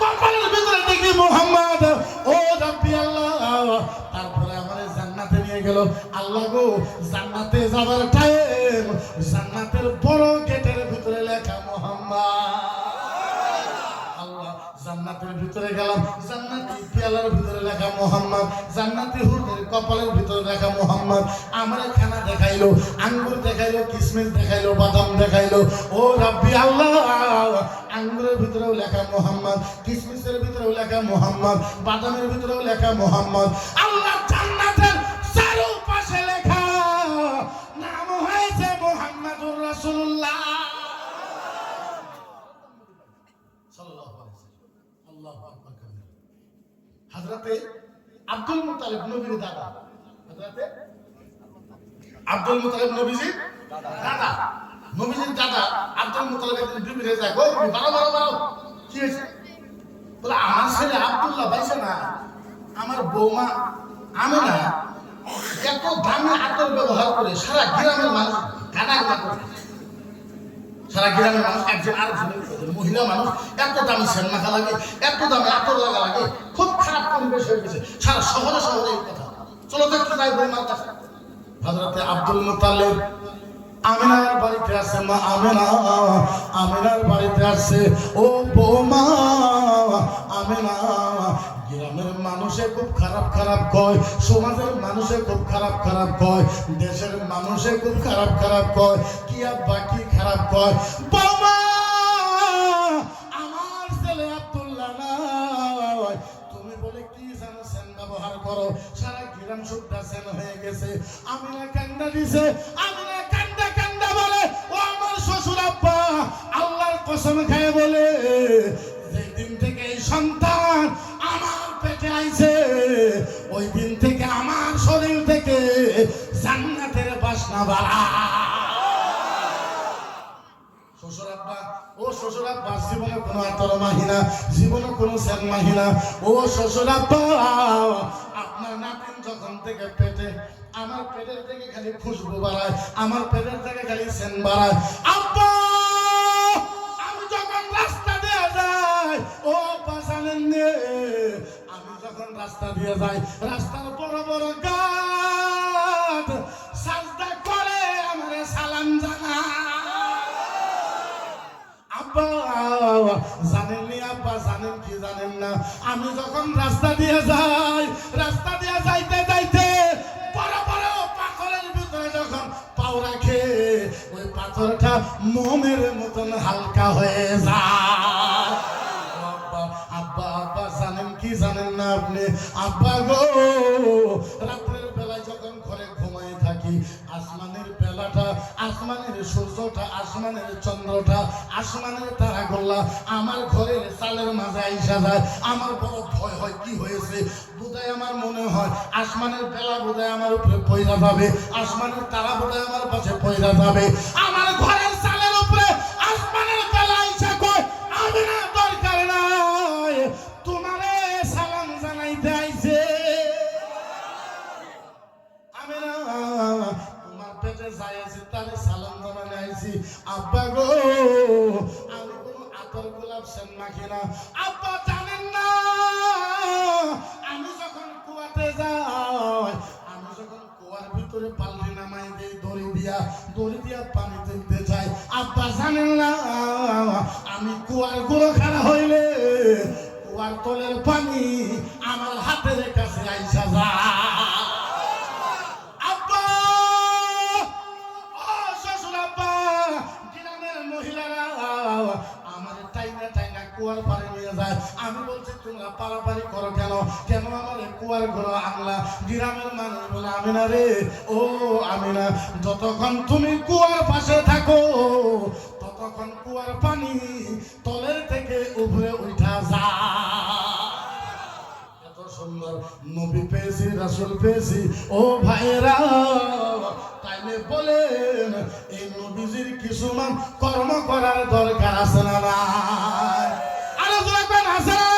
কপালের ভিতরে দেখি মুহাম্মদ। ও রাব্বি আল্লাহ, তারপরে আমারে জান্নাতে নিয়ে গেল। আল্লাহ গো, জান্নাতে যাবার টাইম, জান্নাতের বড় গেটের ভিতরে লেখা মুহাম্মদ। আল্লাহ জান্নাতের ভিতরে গেলাম, জান্নাতি পেয়ালার ভিতরে লেখা মুহাম্মদ, জান্নাতি হুরের কপালের ভিতরে লেখা মুহাম্মদ। আমারে খানা দেখাইলো, আঙ্গুর দেখাইলো, কিশমিশ দেখাইলো, বাদাম দেখাইলো। ও রাব্বি আল্লাহ, আঙ্গুরের ভিতরেও লেখা মুহাম্মদ, কিশমিশের ভিতরেও লেখা মুহাম্মদ, বাদামের ভিতরেও লেখা মুহাম্মদ। আল্লাহ জান্নাতের চারপাশে লেখা নাম হয়েছে মুহাম্মাদুর রাসূলুল্লাহ সাল্লাল্লাহু আলাইহি ওয়াসাল্লাম। আল্লাহু আকবার কাবীরা। হযরতে আব্দুল মুত্তালিব নবীর দাদা, হযরতে আব্দুল মুত্তালিব নবীজির দাদা, নবীজির দাদা আব্দুল মুত্তালিব একদিন বিবিরে যায়, গো তুমি বারো বারো বারো, কি হয়েছে? বলে আমার ছেলে আব্দুল্লাহ বাইছে না, আমার বৌমা আমেনা এত দামি আতর ব্যবহার করে সারা গ্রামের মানুষ গানাগানা করে। সারা গ্রামের মানুষ একজন আরেকজনের মহিলা মানুষ এত দামি সেন মাখা লাগে, এত দামি আতর লাগা লাগে, খুব খারাপ পরিবেশ হয়ে গেছে সারা শহরে শহরে এই কথা। চলো তো একটু যাই বৌমার কাছে। হযরতে আব্দুল মুত্তালিব আমিনার বাড়িতে আসছে, মা আমিনা আমিনার বাড়িতে আসছে। ও বৌমা আমিনা, গ্রামের মানুষে খুব খারাপ খারাপ কয়, সমাজের মানুষে খুব খারাপ খারাপ কয়, দেশের মানুষে খুব খারাপ খারাপ কয়। কি আব্বা কি খারাপ কয়? বৌমা আমার ছেলে আব্দুল্লাহ নয়, তুমি বলে কি জানো সেন ব্যবহার করো, সারা গ্রাম শুদ্ধা সেন হয়ে গেছে। আমিনা কান্দা দিছে, আমিনা কান্দা কান্দা বলে, ও আমার শ্বশুর আব্বা আল্লাহর কসম খায় বলে, যেই দিন থেকে এই সন্তান আমার পেটে আইছে ওই দিন থেকে আমার শরীর থেকে জান্নাতের বাসনা বাড়া। শ্বশুর আব্বা, ও শ্বশুর আব্বা জীবনে কোনো আতর মাহিনা, জীবনে কোনো সেন মাহিনা। ও শ্বশুর আব্বা, আপনার নাতিন যখন থেকে পেটে, আমার পেটের থেকে খালি খুশবু বাড়ায়, আমার পেটের থেকে খালি সেন বাড়ায়। আব্বা আমি যখন রাস্তা দিয়ে যাই, ও আব্বা জানেন নে, আমি যখন রাস্তা দিয়ে যাই, রাস্তার বড় বড় গাছ সাজদা করে আমারে সালাম জানায়। আব্বা জানেননি, আব্বা জানেন কি জানেন না, আমি যখন রাস্তা দিয়ে যাই, রাস্তা দিয়ে যাইতে যাইতে বড় বড় পাথরের ভিতরে যখন পাও রাখে, ওই পাথরটা মোমের মতন হালকা হয়ে যায়। আব্বা আব্বা আব্বা জানেন কি জানেন না আপনি? আব্বা গো, রাত্রের বেলায় যখন ঘরে ঘুমায় থাকি, আসমানের বেলাটা, আসমানের সূর্যটা, আসমানের চন্দ্রটা, আসমানের তারাগুলা আমার ঘরের চালের মাঝে আইসা যায়। আমার বড় ভয় হয়, কি হয়েছে বোধহয়, আমার মনে হয় আসমানের বেলা বোধহয় আমার উপরে পয়রা যাবে, আসমানের তারা বোধহয় আমার পাশে পয়রা যাবে। আমার ঘরের চালের উপরে আসমানের বেলা আইসা কয়, আমি না দরকার নাই, তোমারে সালাম জানাইতে আইছে। আমি না তোমার পেটে যাই আছি, তারে সালাম জানাইতে আইছি। আব্বা গো, আমি কোনো আতর গোলাপ সেন মাখি না। আব্বা জানেন না, আমি যখন কুয়াতে যাই, আমি যখন কুয়ার ভিতরে পাল্লি নামাই দেই দড়ি দিয়া পানি তুলতে চাই, আব্বা জানেন না, আমি কুয়ার গুঁড়ো খাড়া হইলে কুয়ার তলের পানি আমার হাতের কাছে আইসা যায়। আব্বা, ও শ্বশুর আব্বা, গ্রামের মহিলারা আমার টাইনা টাইনা কুয়ার পাড়ে নিয়ে যায়। আমি বলছি তোমরা পারাপারি করো কেন, কেন আমার কুয়ার ঘর আনলা? গ্রামের মানুষ বলে, আমিনা রে, ও আমিনা, যতক্ষণ তুমি কুয়ার পাশে থাকো ততক্ষণ কুয়ার পানি তলের থেকে থেকে উপরে উঠা যায়। এত সুন্দর নবী পেয়েছি, রাসূল পেয়েছি। ও ভাইরা, তাইলে বলেন এই নবীজির কিছুমান কর্ম করার দরকার আছে না নাই? আরো বলবেন আছে না?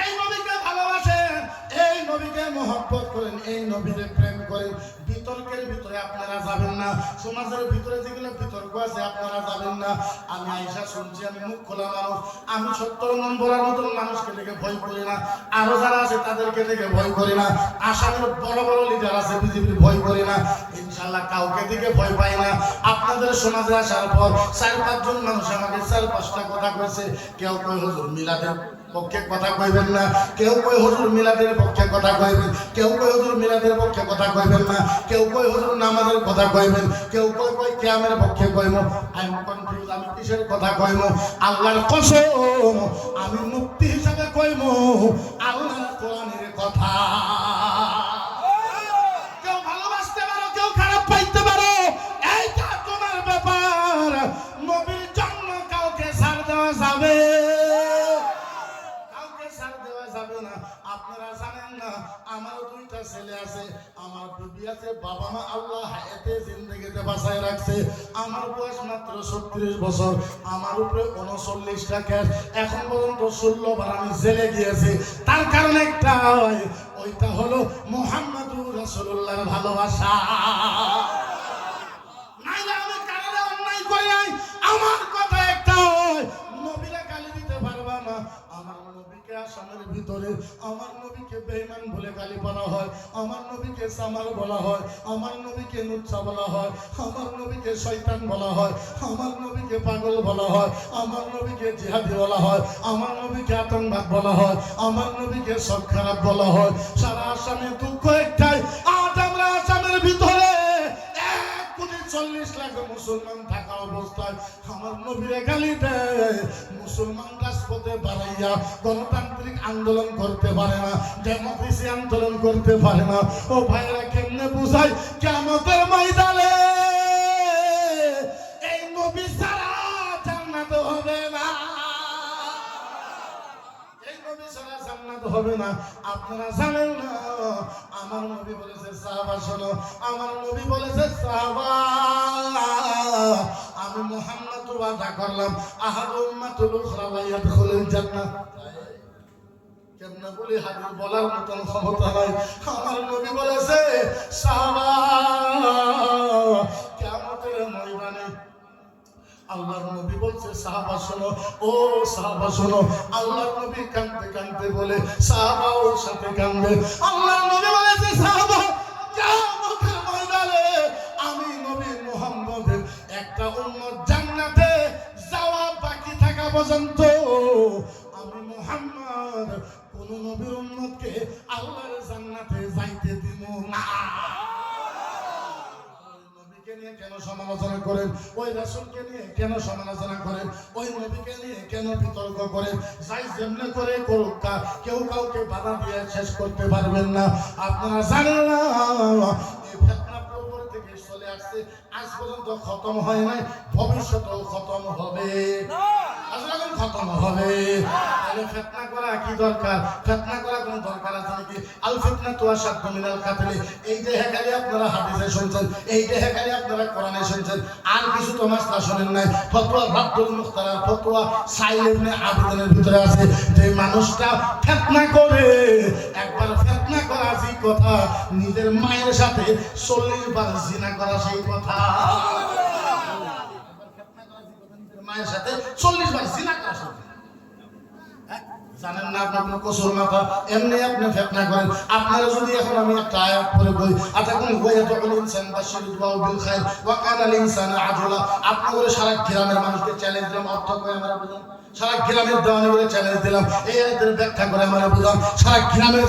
এই নবীকে ভালোবাসেন, এই নবীকে মহব্বত করেন, এই নবীরে প্রেম করেন। বিতর্কের ভিতরে আপনারা যাবেন না, সমাজের ভিতরে যেগুলো বিতর্ক আছে আপনারা যাবেন না। আমি আয়েশা শুনছি, আমি মুখ খোলা মানুষ, আমি 70 নম্বরের মতন মানুষকে দেখে ভয় করি না। আরো যারা আছে তাদেরকে দেখে ভয় করি না। আসামের বড় বড় লিডার আছে বিজেপির, ভয় করি না। ইনশাআল্লাহ কাউকে দিকে ভয় পাই না। আপনাদের সমাজে আসার পর 4-5 জন মানুষ আমাকে 4-5টা কথা কইছে। কেউ কই হুজুর মিলাদের পক্ষে কথা কইবেন না, কেউ কই হুজুর মিলাদের পক্ষে কথা কইবেন, কেউ কই হুজুর মিলাদের পক্ষে কথা কইবেন না, কেউ কই হুজুর নামাজের কথা কইবেন, কেউ কই কিয়ামের পক্ষে কইব। আই এম কনফিউজ, আমি কিসের কথা কইব? আল্লাহর কসম, আমি মুক্তি হিসাবে কইব আল্লাহর কোরআনের কথা। কেউ ভালোবাসতে পারো, কেউ খারাপ পাইতে পারো, এইটা তোমার ব্যাপার। নবীর জন্য কাউকে ছাড় দেওয়া যাবে, না। আপনারা জানেন না, আমারও 2টা ছেলে আছে, আমার বিবি আছে, বাবা মা আল্লাহ হায়াতে জিন্দেগিতে বাঁচায় রাখছে। আমার বয়স মাত্র 36 বছর, আমার উপরে 39টা কেস, এখন পর্যন্ত 16 বার আমি জেলে গিয়েছি। তার কারণ একটাই, ওইটা হলো মুহাম্মদুর রাসূলুল্লাহর ভালোবাসা। নাইলে আমি কারণে অন্যায় করি নাই। আমার কথা একটাই, নবীরা গালি দিতে পারবা না। আমার নবীকে আসামের ভিতরে আমার নবীকে বেঈমান বলে গালি বলা হয়, আমার নবীকে সামার বলা হয়, আমার নবীকে নুচ্ছা বলা হয়, আমার নবীকে শয়তান বলা হয়, আমার নবীকে পাগল বলা হয়, আমার নবীকে জিহাদি বলা হয়, আমার নবীকে আতঙ্কবাদ বলা হয়, আমার নবীকে সব খারাপ বলা হয়। সারা আসামে দুঃখ একটাই, আজ আমরা আসামের ভিতরে 1,40 লাখ মুসলমান থাকা অবস্থায় আমার নবীরে গালি দেয়। মুসলমান রাজপথে বাড়াইয়া গণতান্ত্রিক আন্দোলন করতে পারে না, ডেমোক্রেসি আন্দোলন করতে পারে না। ও ভাইরা, কেমনে বুঝাই? কিয়ামতের ময়দানে এই নবী ছাড়া জান্নাত হবে না, এই নবী ছাড়া জান্নাত হবে না। আপনারা জানেন না, আমার নবী বলেছে সাহাবা শোনো, আমার নবী বলেছে সাহাবা, আমি মুহাম্মদ ওয়াদা করলাম আহাদ উম্মাতুল উখরা লা ইয়াদখুলুল জান্নাহ। কেমনে বলি, হাদিস বলার মতন ক্ষমতা নাই। আমার নবী বলেছে সাহাবা, কিয়ামতের ময়দানে আল্লাহর নবী বলছে সাহাবা শোনো, ও সাহাবা শোনো। আল্লাহর নবী কাঁদতে কাঁদতে বলে, সাহাবা ওর সাথে কাঁদবে। আল্লাহর নবী বলেছে সাহাবা, কিয়ামতের ময়দানে আমি নবী মুহাম্মদের একটা উম্মত জান্নাতে যাওয়া বাকি থাকা পর্যন্ত আমি মুহাম্মদ কোন নবীর উম্মতকে আল্লাহর জান্নাতে যাইতে দিব না। নিয়ে কেন সমালোচনা করেন? ওই রাসূলকে নিয়ে কেন সমালোচনা করেন? ওই নবীকে নিয়ে কেন বিতর্ক করেন? যাই যেমনে করে করুক, কেউ কাউকে বাধা দিয়ে শেষ করতে পারবেন না। আপনারা জানেন না, এই ফিতনা পূর্ব থেকে চলে আসছে, আজ পর্যন্ত খতম হয় নাই, ভবিষ্যতেও খতম হবে, আজরাইল খতম হবে। তাহলে ফিতনা করা কি দরকার? ফিতনা করা কোনো দরকার আছে নাকি? আল ফিতনাতু আশাদ্দু মিনাল কাতল। এই যে হেকালি আপনারা হাদিসে শুনছেন, এই যে হেকালি আপনারা কোরআনে শুনছেন, আর কিছু তো মাসলা শুনেন নাই। ফতোয়া রাদ্দুল মুখতারার ফতোয়া সাইল ইবনে আবিদিনের ভিতরে আছে যে মানুষটা ফিতনা করে, একবার ফিতনা করা সেই কথা, নিজের মায়ের সাথে 40 বার জিনা করা সেই কথা। মায়ের সাথে 40 বার জিনা করা সেই কথা। জানেন না আপনার কোনো কসুর মাথা, এমনি আপনি ফিতনা করেন। আপনারা যদি এখন আমি একটা আয়াত পড়ে বই, আতাকুন ওয়ায়াতুল ইনসান বাশিরু ওয়া বিল খাইর ওয়া কানা আল ইনসানু আজুলা। আপনাদের সারা গ্রামের মানুষকে চ্যালেঞ্জ দিলাম, অর্থ করে আমরা বুঝান। সারা গ্রামের দেওয়ানিগুলো চ্যালেঞ্জ দিলাম, এই আয়াতের ব্যাখ্যা করে আমরা বুঝান। সারা গ্রামের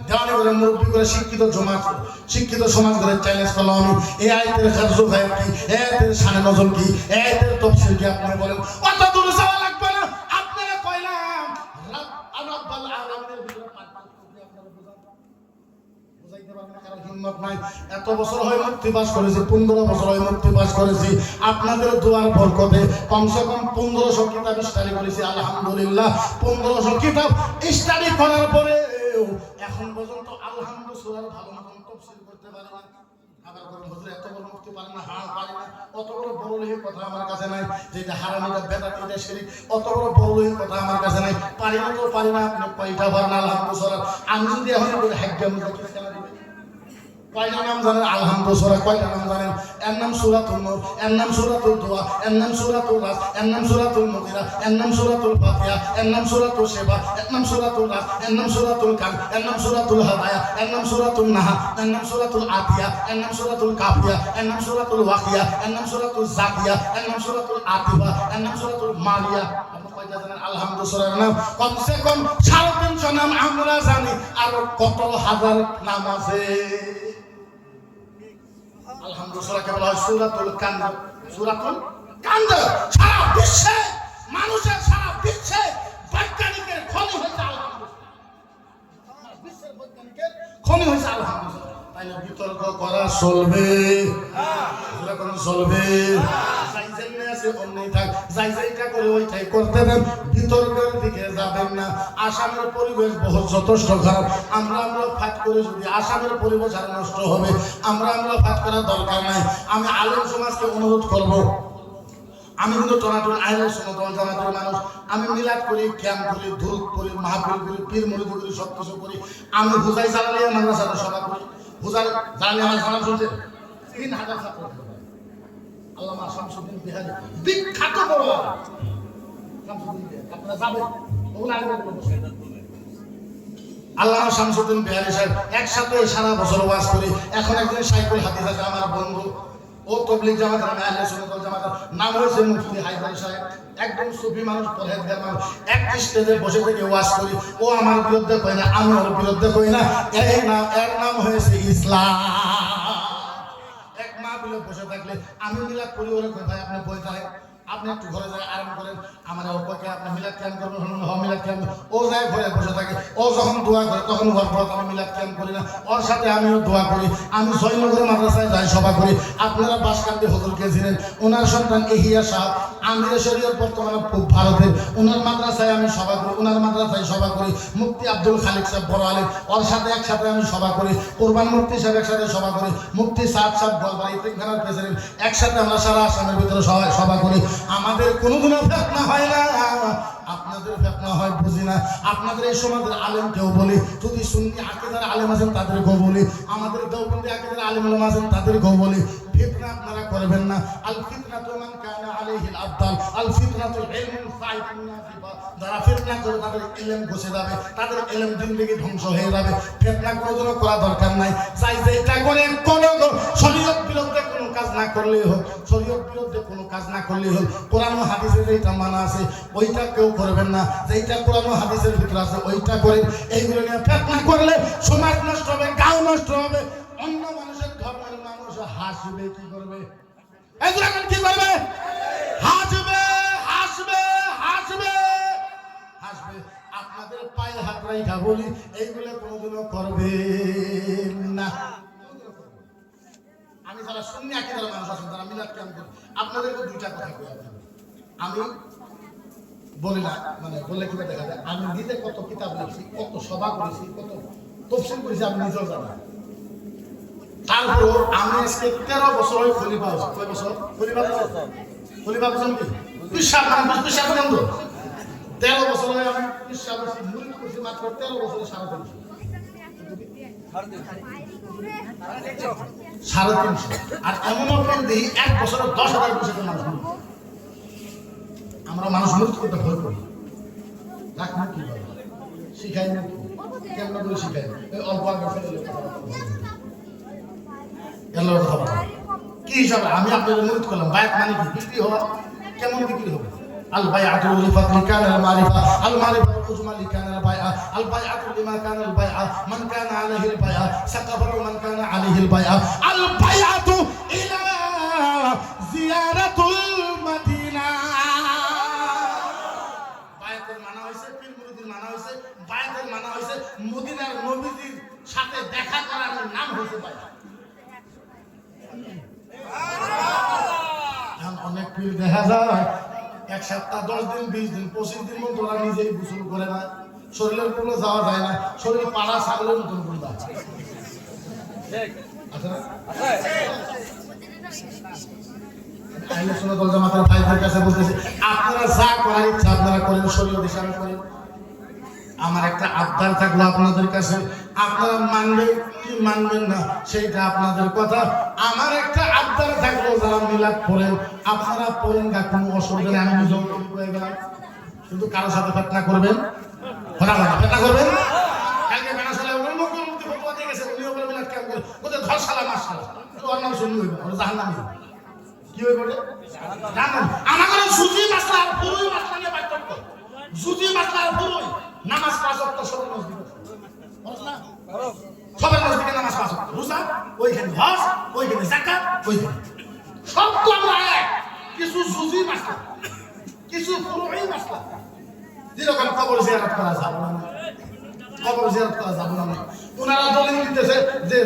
দেওয়ানি করে মুরব্বি করে শিক্ষিত সমাজ করে চ্যালেঞ্জ করলাম আমি, এই আয়াতের খারজু ভাই কি, এই আয়াতের শানে নজল কি, এই আয়াতের তাফসীর কি আপনি বলেন। অত দূর যাওয়া লাগবে না, আপনারা কইলাম রব্বুল আলামিনের ভিতরে পার্থক্য কি আপনারা বুঝান? বুঝাই চাইতে পারবে না, কারো হিম্মত নাই। এত বছর হয় মুক্তি পাস করেছি, 15 বছর হয় মুক্তি পাস করেছি। আপনাদের দোয়ার বরকতে কমসে কম 1500 কিতাব স্টাডি করেছি আলহামদুলিল্লাহ। 1500 কিতাব স্টাডি করার পরে এখন পর্যন্ত আলহামদুলিল্লাহ সূরার ভালো মতন তাফসীর করতে পারি না। আবার বলেন হুজুর এত বড় মুক্তি পারে না, হ্যাঁ পারি না। অত বড় বড়লের কথা আমার কাছে নাই, যেটা হারাম এটা বেদাত এটা শিরক, অত বড় বড়লের কথা আমার কাছে নাই। পারি না তো পারি না, আপনি কয়টা পারেন আলহামদুলিল্লাহ। আমি যদি এখন বলি হাজ্জাম মুজাকির কেন দিবেন? কয়টা নাম জানেন আলহামদুলিল্লাহ? কয়টা নাম জানেন? এর নাম সূরাতুন নূর, এর নাম সূরাতুল দোয়া, এর নাম সূরাতুল রাস, এর নাম সূরাতুল মুগিরা, এর নাম সূরাতুল ফাতিহা, এর নাম সূরাতুল শিবা, এর নাম সূরাতুল রাস, এর নাম সূরাতুল কান, এর নাম সূরাতুল হাদায়া, এর নাম সূরাতুল নাহা, এর নাম সূরাতুল আতিয়া, এর নাম সূরাতুল কাফিয়া, এর নাম সূরাতুল ওয়াকিয়া, এর নাম সূরাতুল জাকিয়া, এর নাম সূরাতুল আতিফা, এর নাম সূরাতুল মারিয়া। আপনি কয়টা জানেন আলহামদুলিল্লাহ নাম? কমসে কম 350 নাম আমরা জানি, আর কত হাজার নাম আছে। আলহামদুলিল্লাহ কেবল হয় সূরাতুল কান্দ। সূরাতুল কান্দ সারা বিশ্বে মানুষের, সারা বিশ্বে বৈজ্ঞানিকের খনি হয়েছে আলহামদুলিল্লাহ। বিশ্বের বৈজ্ঞানিকের খনি হয়েছে আলহামদুলিল্লাহ। তাইলে বিতর্ক করা চলবে না, কোন চলবে যাই জেনে আছে অন্যই থাক, যাই যাইটা করে ওইটাই করতে দেন, বিতর্কের দিকে যাবেন না। আসামের পরিবেশ বহুত যথেষ্ট খারাপ। আমরা ফাট করে যদি আসামের পরিবেশ আর নষ্ট হবে, আমরা ফাট করার দরকার নাই। আমি আলেম সমাজকে অনুরোধ করব, আমি কিন্তু টনাটন আইনের সমতল জামাতের মানুষ, আমি মিলাদ করি, ক্যাম্প করি, ধূপ করি, মাহফিল করি, পীর মুরিদ করি, সব কিছু করি। আমি হুজাই জালালিয়া মাদ্রাসাতে সভা করি। হুজাই জালালিয়া মাদ্রাসা শুনছে 3000 ছাত্র। আল্লামা শামসুদ্দিন বিহারী বিখ্যাত বড় শামসুদ্দিন বিহারী, আপনারা যাবেন ওগুলো আগে বসে। আল্লামা শামসুদ্দিন বিহারী সাহেব একসাথে সারা বছর ওয়াজ করি। এখন একজন সাইকুল হাদিস আছে আমার বন্ধু, ও তবলিগ জামাতের আহলে সুন্নাত ওয়াল জামাতের নাম হয়েছে মুফতি হায়দার সাহেব। একদম সুফি মানুষ, পরহেজগার মানুষ। এক স্টেজে বসে থেকে ওয়াজ করি, ও আমার বিরুদ্ধে কই না, আমি ওর বিরুদ্ধে কই না। এই নাম, এর নাম হয়েছে ইসলাম। এক মাহফিলে বসে থাকলে আমি মিলাদ করি, ওরে কই ভাই আপনি বই থাকেন, আপনি একটু ঘরে যায় আরাম করেন, আমার ওকে আপনি মিলাদ ক্যাম্প করবেন, মিলাদ ক্যাম্প। ও যায় ঘরে বসে থাকে, ও যখন দোয়া করে তখন ওর পর আমি মিলাদ ক্যাম্প করি না, ওর সাথে আমিও দোয়া করি। আমি জয়নগর মাদ্রাসায় যাই, সভা করি। আপনারা বাসকান্দি হুজুরকে ছিলেন, ওনার সন্তান এহিয়া সাহেব আমির শরীয়ত বর্তমানে খুব ভারতের, ওনার মাদ্রাসায় আমি সভা করি, ওনার মাদ্রাসায় সভা করি। মুফতি আব্দুল খালিক সাহেব বড় আলেম, ওর সাথে একসাথে আমি সভা করি। কোরবান মুফতি সাহেব একসাথে সভা করি। মুফতি সাদ সাহেব গোলবাড়ি তিনখানার প্রেসিডেন্ট, একসাথে আমরা সারা আসামের ভিতরে সভা করি। আমাদের কোনোদিনও ফেতনা হয় না, আপনাদের ফেতনা হয় বুঝি না। আপনাদের এই সমাজের আলেমকেও বলি, যদি সুন্নি আকীদার আলেম আছেন তাদেরকেও বলি, আমাদের দেওবন্দি আকীদার আলেম ওলামা আছেন তাদেরকেও বলি, ফিতনা আপনারা করবেন না। আল ফিতনাতু মান কানা আলাইহিল আফদাল, আল ফিতনাতুল ইলমুন সাইফুন নাসিবা। যারা ফিতনা করে তাদের ইলম ঘুষে যাবে, তাদের ইলম জিন্দেগি ধ্বংস হয়ে যাবে। ফিতনা কোনোদিনও করা দরকার নাই। চাই যে এটা করে কোন শরীয়ত বিরুদ্ধে কোনো কাজ না করলেই হোক, শরীয়ত বিরুদ্ধে কোনো কাজ না করলেই হোক। কোরআন ও হাদিসে যেটা মানা আছে ওইটা কেউ করবেন না, যেটা কোরআন ও হাদিসের ভিতরে আছে ওইটা করেন। এইগুলো নিয়ে ফিতনা করলে সমাজ নষ্ট হবে, গাঁও নষ্ট হবে, অন্য মানুষের ধর্মের মানুষ হাসবে। কি করবে? এগুলো কি করবে? হাসবে, হাসবে, হাসবে, হাসবে। আপনাদের পায়ে হাত রাখা বলি, এইগুলো কোনোদিনও করবে না। আমি যারা সুন্নি আকীদার মানুষ আছেন, যারা মিলাদ ক্যাম্প করেন, আপনাদেরকে দুইটা কথা কই। আমি বলি না, মানে বললে কি দেখা যায়, আমি নিজে কত কিতাব লিখছি, কত সভা করেছি, কত তাফসীর করেছি, আমি নিজেও জানি। তারপর আমি আজকে 13 বছর হয়ে খলিফা হয়েছি। কয় বছর খলিফা? খলিফা বুঝেন কি? বিশ্বাস বন্ধু। 13 বছর হয়ে আমি বিশ্বাস মুরিদ করছি, মাত্র 13 বছরে 350। 350। আর এমন দিই 1 বছরে 10,000 বছরের মানুষ। আমরা মানুষ মুরিদ করতে ভয় করি। রাখ না কি বলে শিখাই না, কেমন করে শিখাই? অল্প আগে কি হিসাবে আমি আপনাদের মুরিদ করলাম? বায়াত মানে কি? বিক্রি হওয়া। কেমন বিক্রি হবে? আল বায়াতু লিফাতলি কানাল মারিফা, আল মারিফাতু উজমালি কানাল বায়আ, আল বায়াতু লিমা কানাল বায়আ, মান কানা আলাইহিল বায়আ, সাকাবাতু মান কানা আলাইহিল বায়আ, আল বায়াতু ইলা জিয়ারাতুল মাদিনা। বায়াতের মানা হইছে, পীর মুরিদের মানা হইছে, বায়াতের মানা হইছে মদিনার নবীজির সাথে দেখা করার নাম হতে পারে। অনেক পীর দেখা যায় 1 সপ্তাহ 10 দিন 20 দিন 25 দিন মতো ওরা নিজেই গোসল করে না, শরীরের পুরো যাওয়া যায় না, শরীর পাড়া ছাগলের মতন করে দেয়। আপনারা যা করার ইচ্ছা আপনারা করেন, শরীর দিশা করেন। আমার একটা আবদার থাকলো আপনাদের কাছে, আপনারা মানবেন কি মানবেন না সেইটা আপনাদের কথা। আমার একটা আবদার থাকলো, যারা মিলাদ পড়েন আপনারা পড়েন না, কোনো অসুবিধা নেই, আমি নিজেও হয়ে গেলাম, কিন্তু কারোর সাথে ফেতনা করবেন, ফেতনা করবেন। কালকে বেনাশালা মুক্তি ফতোয়া দিয়ে গেছে, উনিও বলে মিলাদ কেমন করে, ওদের ঘর সালা মাস সালা, ওর নাম শুনি হইবে, ওর জাহান্নাম হইবে। কি হইবে ওটা? জাহান্নাম। আমাদের সুজি মাসলা আর পুরুই মাসলা নিয়ে পার্থক্য। সুজি মাসলা আর পুরুই নামাজ 5 ওয়াক্ত সবার মসজিদে, সবার মসজিদে নামাজ 5 ওয়াক্ত, রোজা ওইখানে, হজ ওইখানে, যাকাত ওইখানে, সব তো আমরা এক। কিছু সুজি মাসলা, কিছু পুরুই মাসলা। যেরকম কবর জিয়ারত করা যাবে না, কবর জিয়ারত করা যাবে না, ওনারা দলিল দিতেছে যে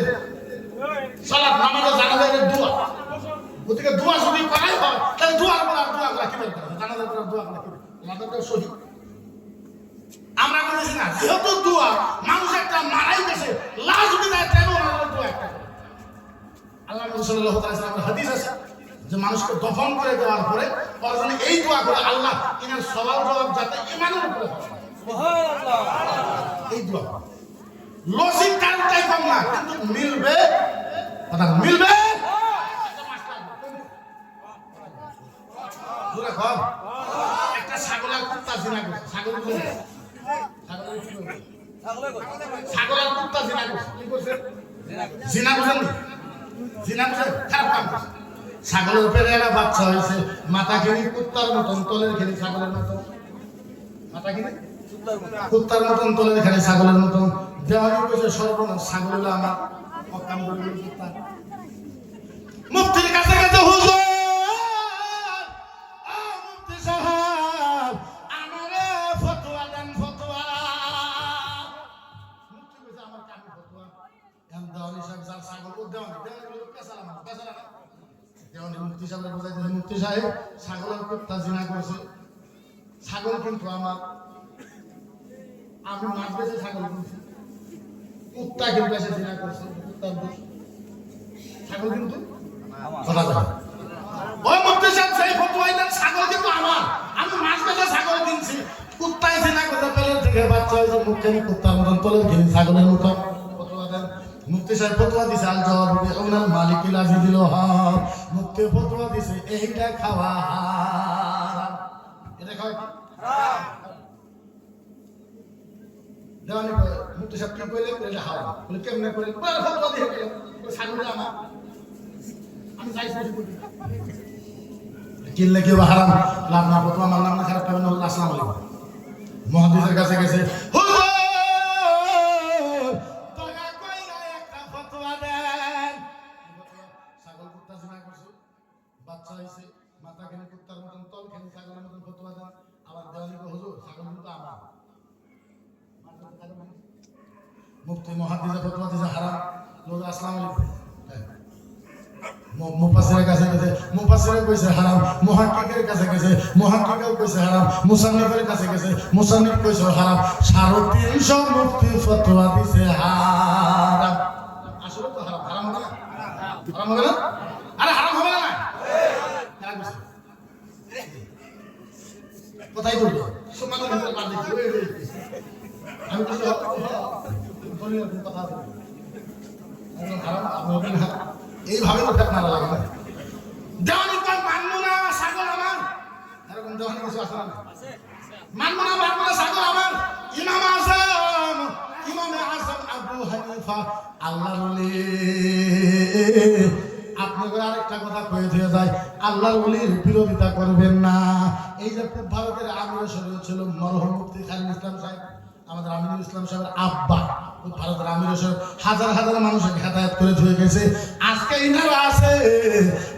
সালাত নামাজে জানাজার দোয়া, ওদিকে দোয়া যদি করাই হয় তাহলে দোয়ার পর আর দোয়া করা কি দরকার, জানাজার পর দোয়া করা কি দরকার, আমাদের শহীদ আমরা বলেছি না, যেহেতু দোয়া মানুষ একটা মারাই গেছে, লাশ বিদায় কেন আমাদের দোয়া একটা করে। আল্লাহ নবী সাল্লাল্লাহু আলাইহি ওয়াসাল্লামের হাদিস আছে যে মানুষকে দফন করে দেওয়ার পরে পরজনে এই দোয়া করে, আল্লাহ ইনার সওয়াল জবাব যাতে ঈমানের উপরে হয়, সুবহানাল্লাহ। এই দোয়া লজিক কারণটাই কম না, কিন্তু মিলবে, কথা মিলবে। জোরে কম। একটা ছাগলের কুত্তা জিনা করছে, ছাগলের কুত্তা জিনা করছে, কি করছে? জিনা বুঝেন, জিনা বুঝেন, খারাপ কাম করছে। ছাগলের পেটে একটা বাচ্চা হয়েছে, মাথা খেলি কুত্তার মতন, তলের খেলি ছাগলের মতন, মাথা খেলি কুত্তার মতন, তলের খেলি ছাগলের মতন। দেওয়ানি কইছে সর্বনাশ, ছাগল হলো আমার অকাম করে কুত্তা। মুফতির কাছে কাছে হুজুর, মুফতি সাহেব আমারে ফতোয়া দেন, ফতোয়া। মুফতি কইছে আমার কাছে ফতোয়া। এম দেওয়ানি সাহেব যার ছাগল ও দেওয়ানি পেছালা না, পেছালা না। দেওয়ানি মুফতি সাহেবের বোঝাইতেছে, মুফতি সাহেব ছাগলের কুত্তা জিনা করছে, ছাগল কিন্তু আমার, আমি মাছ বেঁচে ছাগল কিনছি, কুত্তা কিন্তু এসে জিনা করছে, কুত্তার দোষ, ছাগল কিন্তু কথা বলে। ওই মুফতি সাহেব সেই ফতোয়া দেন, ছাগল কিন্তু আমার, আমি মাছ বেঁচে ছাগল কিনছি, কুত্তায় জিনা করতে পেলের থেকে বাচ্চা হয়েছে, মুখখানি কুত্তার মতন, তলের কিনি ছাগলের মতন, ফতোয়া দেন। মুফতি সাহেব ফতোয়া দিছে, আল জবাব ওনার মালিকিল আজিজুল ওয়াহাব, মুফতি ফতোয়া দিছে এইটা খাওয়া হারাম, এটা খাওয়া হারাম। দেওয়ানি মুফতি সাহেব কি কইলেন, এটা হারাম। বলে কেমনে কইলেন? বলে ফতোয়া দিয়ে গেলেন, ছাগল আমার, আমি চাইছি কিনলে কি হারাম, লাভ না, ফতোয়া আমার নাম না, খারাপ পাবেন। আসসালামু আলাইকুম। মুহাদ্দিসের কাছে গেছে, হুজুর তোরা কইরা একটা ফতোয়া দেন। ছাগল কুত্তা জিনা করছে, বাচ্চা হইছে, মাথা কেনে কুত্তার মতন, তল কেনে ছাগলের মতন, ফতোয়া দেন। আবার দেওয়ানি হুজুর ছাগল কিন্তু আমার। মুফতি মুহাদ্দিসের ফতোয়া দিছে হারাম। লোক আসসালামু আলাইকুম, মুফাসসিরের কাছে গেছে, মুফাসসিরে কইছে হারাম। মুহাক্কিকের কাছে গেছে, মুহাক্কিকও কইছে হারাম। মুসান্নিফের কাছে গেছে, মুসান্নিফ কইছে হারাম। 350 মুফতি ফতোয়া দিছে হারাম। আসলে তো হারাম, হারাম হবে না, হারাম হবে না, আরে হারাম হবে না, কোথায় বলবো সমাজের ভিতরে বাদ দিচ্ছি। আমি বলছি কথা আছে, হারাম হবে না, এইভাবে তো ফেতনা লাগে না। দেওয়ানি কয় মানবো না, ছাগল আমার, এরকম দেওয়ানি কিছু আছে না? মানবো না, মানবো না, ছাগল আমার। ইমামে আযম আবু হানিফা আল্লাহর ওলি, আপনাদের আরেকটা কথা কয়ে দিয়ে যায়, আল্লাহর ওলির বিরোধিতা করবেন না। এই যে পূব ভারতের আমির শরীয়ত ছিল মরহুম মুফতি খালিল ইসলাম সাহেব, আমাদের আমিনুল ইসলাম সাহেবের আব্বা, ভারতের আমির সাহেব হাজার হাজার মানুষকে হেদায়েত করে ধুয়ে গেছে। আজকে ইনারা আছে,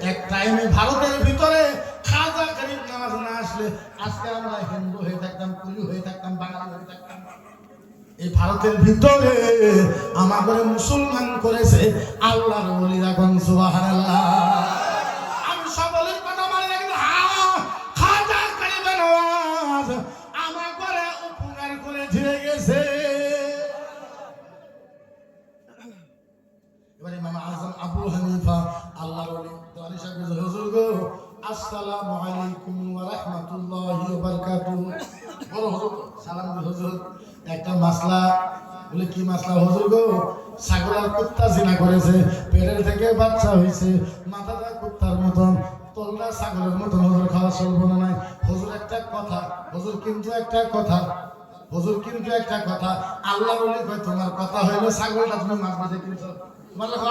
এক টাইমে ভারতের ভিতরে খাজা গরিব নামাজ না আসলে আজকে আমরা হিন্দু হয়ে থাকতাম, কুলি হয়ে থাকতাম, বাঙালি হয়ে থাকতাম। এই ভারতের ভিতরে আমাদের মুসলমান করেছে আল্লাহর ওলিরা কোন সুবহানাল্লাহ। আমি সকলের কথা মানে রাখি, হ্যাঁ খাজা গরিবে নওয়াজ আমার করে উপকার করে দিয়ে গেছে। এবারে ইমাম আযম আবু হানিফা আল্লাহর ওলি দানি সাহেব হুজুর গো আসসালামু আলাইকুম ওয়া রাহমাতুল্লাহি ওয়া বারাকাতুহু। বড় হুজুর সালাম দিল হুজুর, একটা মাসলা। বলে কি মাসলা হুজুর গো? ছাগল আর কুত্তা জিনা করেছে, পেটের থেকে বাচ্চা হয়েছে, মাথাটা কুত্তার মতন, তলটা ছাগলের মতন, হুজুর খাওয়া চলবো না নাই? হুজুর একটা কথা, হুজুর কিন্তু একটা কথা, হুজুর কিন্তু একটা কথা, আল্লাহ বলি কয় তোমার কথা হইলো ছাগলটা তুমি মাছ মাঝে কিনছো, তোমার লেখো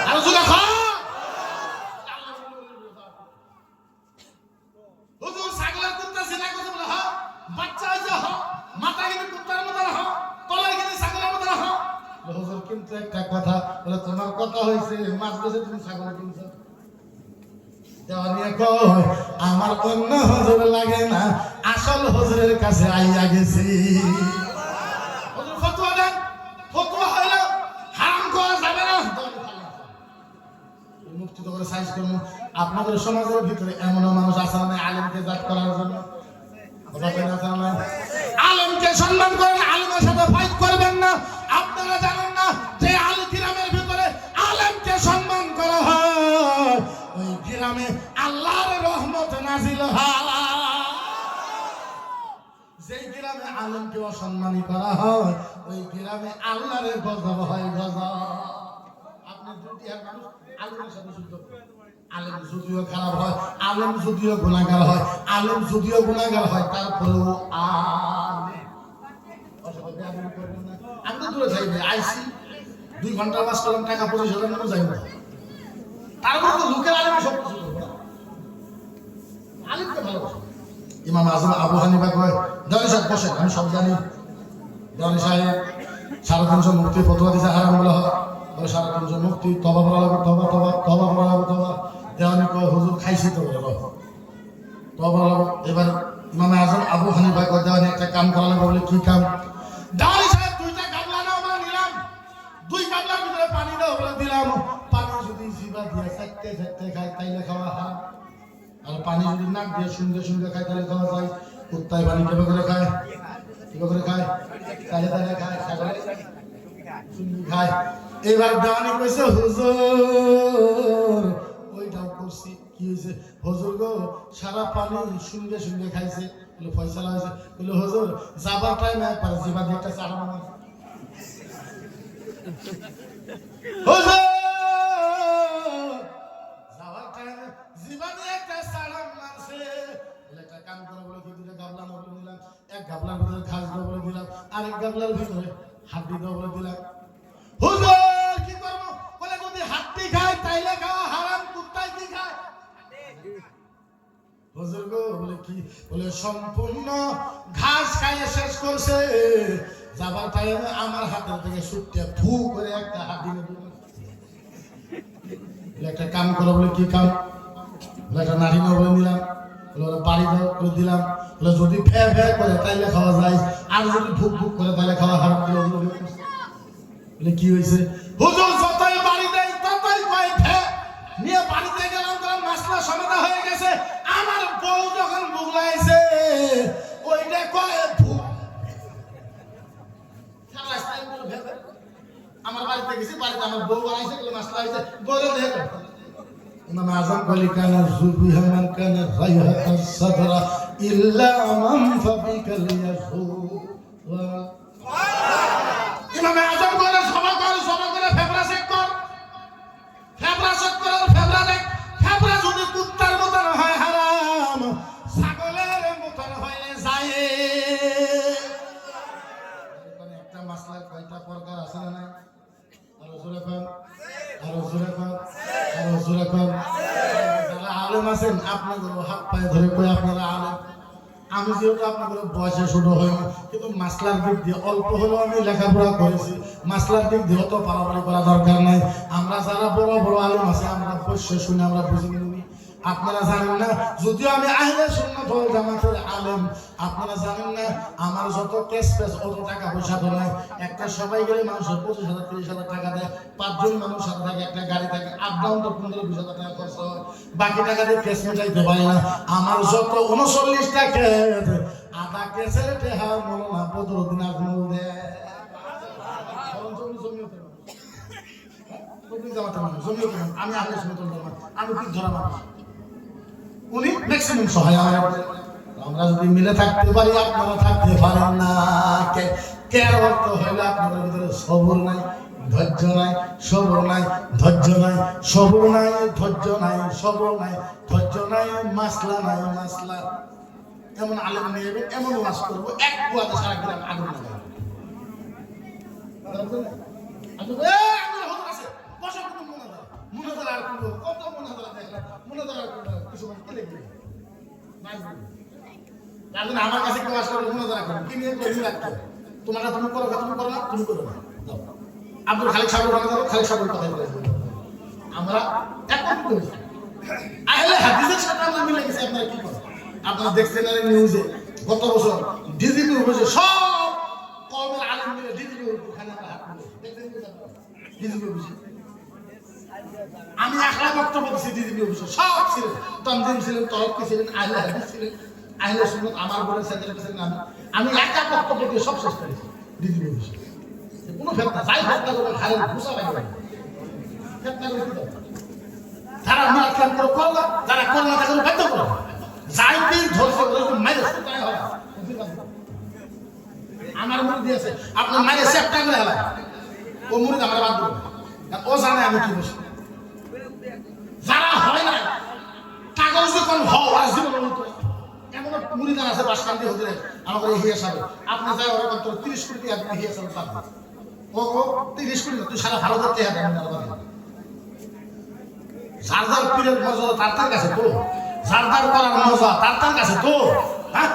আর হুজুর লেখো। হুজুর ছাগলের কুত্তা জিনা করছে বলে হ্যাঁ, বাচ্চা হয়েছে হ্যাঁ, মাথা কিন্তু কুত্তার মতন হ্যাঁ, তলায় কিন্তু ছাগলের মতন হ্যাঁ। হুজুর কিন্তু একটা কথা, বলে তোমার কথা হয়েছে মাছ বেঁচে তুমি ছাগল কিনছো। দেওয়ানিয়া কয় আমার অন্য হুজুর লাগে না, আসল হুজুরের কাছে আইয়া গেছি। হুজুর ফতোয়া দেন, ফতোয়া হইলো হারাম করা যাবে না। মুক্তি তো করে সাইজ করবো। আপনাদের সমাজের ভিতরে এমনও মানুষ আছে না আলেমকে জাত করার জন্য, আলেমকে সম্মান করেন, আলেমের সাথে ফাইট করবেন না। আপনারা জানেন না যে আল গ্রামের ভিতরে আলেমকে সম্মান করা হয়, ওই গ্রামে আল্লাহর রহমত নাজিল হয়। যেই গ্রামে আলেমকে অসম্মানী করা হয়, ওই গ্রামে আল্লাহর গজব হয়, গজব। আপনি দুটি মানুষ আলেমের সাথে যুদ্ধ, আলেম যদিও খারাপ হয়, আলেম যদিও গুনাহগার হয়, আলেম যদিও গুনাহগার হয়, তারপরেও আমি তো দূরে যাইবে আইসি 2 ঘন্টা বাস করলাম, টাকা 25,000 টাকা যাইব, তারপর তো লোকের আলেম সব কিছু করবো না, আলেমকে ভালোবাসো। ইমাম আযম আবু হানিফা কয় দানি সাহেব বসেন, আমি সব জানি। দানি সাহেব 350 মুক্তি ফতোয়া দিছে হারাম বলা হয়, 350 মুক্তি তওবা করা লাগবে, তওবা তওবা তওবা করা লাগবে, তওবা। দেওয়ানি কয় হুজুর খাইছি তো বলে তওবা করা লাগবে। এবার ইমাম আযম আবু হানিফা কয় দেওয়ানি একটা কাম করা লাগবে। বলে কি কাম? দানি সাহেব 2টা গামলা নাও, আমরা নিলাম, 2 গামলার ভিতরে পানি দাও, বলে দিলাম। পানি যদি জিবা দিয়ে চাটতে চাটতে খায় তাইলে খাওয়া হারাম, আর পানি যদি নাক দিয়ে শুনতে শুনতে খায় তাহলে খাওয়া যায়। কুত্তায় পানি কেবে করে খায়, কেবে করে খায়, তাহলে তাহলে খায়, ছাগলে খায়। এবার দেওয়ানি কইছে হুজুর ওইটাও করছি, কি হয়েছে? হুজুর গো সারা পানি শুনতে শুনতে খাইছে, বলে ফয়সালা হয়েছে। বলে হুজুর যাবার টাইম একবার জিবা দিয়ে একটা চাড়া মার। হুজুর যাবার টাইম জিবা দিয়ে একটা চাড়া মারছে। বলে একটা কাম করে, বলে কি 2টা গাবলা নবলে দিলাম, এক গাবলার ভিতরে খাস দাও বলে দিলাম, আরেক গাবলার ভিতরে হাড্ডি দাও বলে দিলাম। হুজুর কি করব? বলে যদি হাড্ডি খায় তাইলে খাওয়া হারাম, কুত্তায় কি খায়? হুজুর গো বলে কি? বলে সম্পূর্ণ ঘাস খাইয়ে শেষ করছে, যাবার টাইমে আমার হাতের থেকে ছুটতে ফু করে একটা হাড্ডি নিয়ে দিল। বলে একটা কাম করো। বলে কি কাম? বলে একটা নারী নেবো বলে দিলাম, বলে বাড়ি দাও করে দিলাম। বলে যদি ফে ফে করে তাইলে খাওয়া যায়, আর যদি ভুক ভুক করে তাইলে খাওয়া হারাম। বলে কি হয়েছে? হুজুর যতই বাড়ি দেয় ততই কয় ফে। নিয়ে বাড়িতে গেলাম, মাসলা সমাধা হয়ে গেছে। আমার বউ যখন বুগলাইছে ওইটা কয় ভুক। আমার বাড়িতে গেছি, বাড়িতে আমার বউ বানাইছে, মাসলা হয়েছে, বলে দেখে ইমাম আযম বলি কানা যুবিহা মান কানা রাইহাতা সাদরা ইল্লা মান ফাবিকাল ইয়াসু। ইমাম আযম বলে সভা করে ফেবরা চেক কর, ফেবরা চেক কর, ফেবরা দেখ। ফেবরা যদি কুত্তার মতন হয় হারাম, ছাগলের মতন হইলে যায়। একটা মাসলার কয়টা প্রকার আছে না নাই? আরো জোরে কর, আরো জোরে কর, আরো জোরে কর। যারা আলেম আছেন আপনাদের হাত পায়ে ধরে কই আপনারা আলেম। আমি যেহেতু আপনাদের বয়সে ছোট হই, কিন্তু মাসলার দিক দিয়ে অল্প হলেও আমি লেখাপড়া করেছি। মাসলার দিক দিয়ে তো পারাপারি করা দরকার নাই। আমরা যারা বড় বড় আলেম আছে আমরা বসে শুনে আমরা বুঝে নিই। আপনারা জানেন না, যদিও আমি আহলে সুন্নাত ওয়াল জামাতের আলেম, আপনারা জানেন না আমার যত কেস পেস অত টাকা পয়সা তো নাই। একটা সবাই গেলে মানুষের 25,000 30,000 টাকা দেয়, 5 জন মানুষ সাথে থাকে, একটা গাড়ি থাকে, আপ ডাউন তো 15-20,000 টাকা খরচ হয়, বাকি টাকা দিয়ে কেস মেটাইতে পারি না। আমার যত 39টা কেস, আধা কেসের টেহা মনে না বদরুদ্দিন আজমল দেয়। আমি আহলে সুন্নাত ওয়াল জামাত, আমি ঠিক ধরা মানুষ, উনি ম্যাক্সিমাম সহায়। আমরা যদি মিলে থাকতে পারি, আপনারা থাকতে পারেন না। কে অর্থ হইলে আপনাদের ভিতরে সবর নাই, ধৈর্য নাই, সবর নাই, ধৈর্য নাই, সবর নাই, ধৈর্য নাই, সবর নাই, ধৈর্য নাই, মাসলা নাই, মাসলা। এমন আলেম নিয়ে এমন ওয়াজ করবো, এক কুয়াতে সারা গ্রাম আগুন লাগাবো। আমার কাছে কেউ আসলে মুনাজারা করেন, কি নিয়ে করি রাখতে তোমরা, তুমি করো না, তুমি করো না, তুমি করো না। আব্দুল খালিক সাহেব খালিক সাহেবের কথা বলে আমরা একমত করি। আহলে হাদিসের সাথে আমরা মিলে গেছি। আপনারা কি করেন? আপনারা দেখছেন না নিউজে গত বছর ডিজিপি অফিসে সব কওমের আলেম মিলে ডিজিপি ওখানে হাত দেখছেন ডিজিপি অফিসে। আমি একলা বক্তব্য দিচ্ছি ডিজিপি অফিসে, সব ছিলেন, তানজিম ছিলেন, তরফকি ছিলেন, আহলে হাদিস ছিলেন, আহলে সুন্নাত আমার বলে সেন্টার ছিলেন। আমি একা বক্তব্য দিয়ে সব শেষ করেছি ডিজিপি অফিসে। কোনো ফেতনা যাই ফেতনা করে খালেন ঘুষা লাগবে ফেতনা করে দিতে তারা মিলাদ কাম করে করলো, যারা করলো না তাদের বাধ্য করো, যাইতেই ধরছে ওরকম মাইরে তাই হয়। আমার মুড়ি দিয়েছে আপনার মাইরে সেপটা করে হেলা, ও মুড়ি আমার বাদ দেবো, ও জানে আমি কি বসি। যারা হয় না কাগজ যখন হও আর জীবন এমন মুড়িদান আছে বাসকান্দি হতে আমাদের হিয়া সাহেব, আপনি যাই ওরা কত 30 কোটি আপনি হিয়া সাহেব পাবেন, ও 30 কোটি তুই সারা ভারতের টেহা দেন না বাবা। সারদার পীরের মজা তার কাছে তো, সারদার করার মজা তার কাছে তো। হ্যাঁ,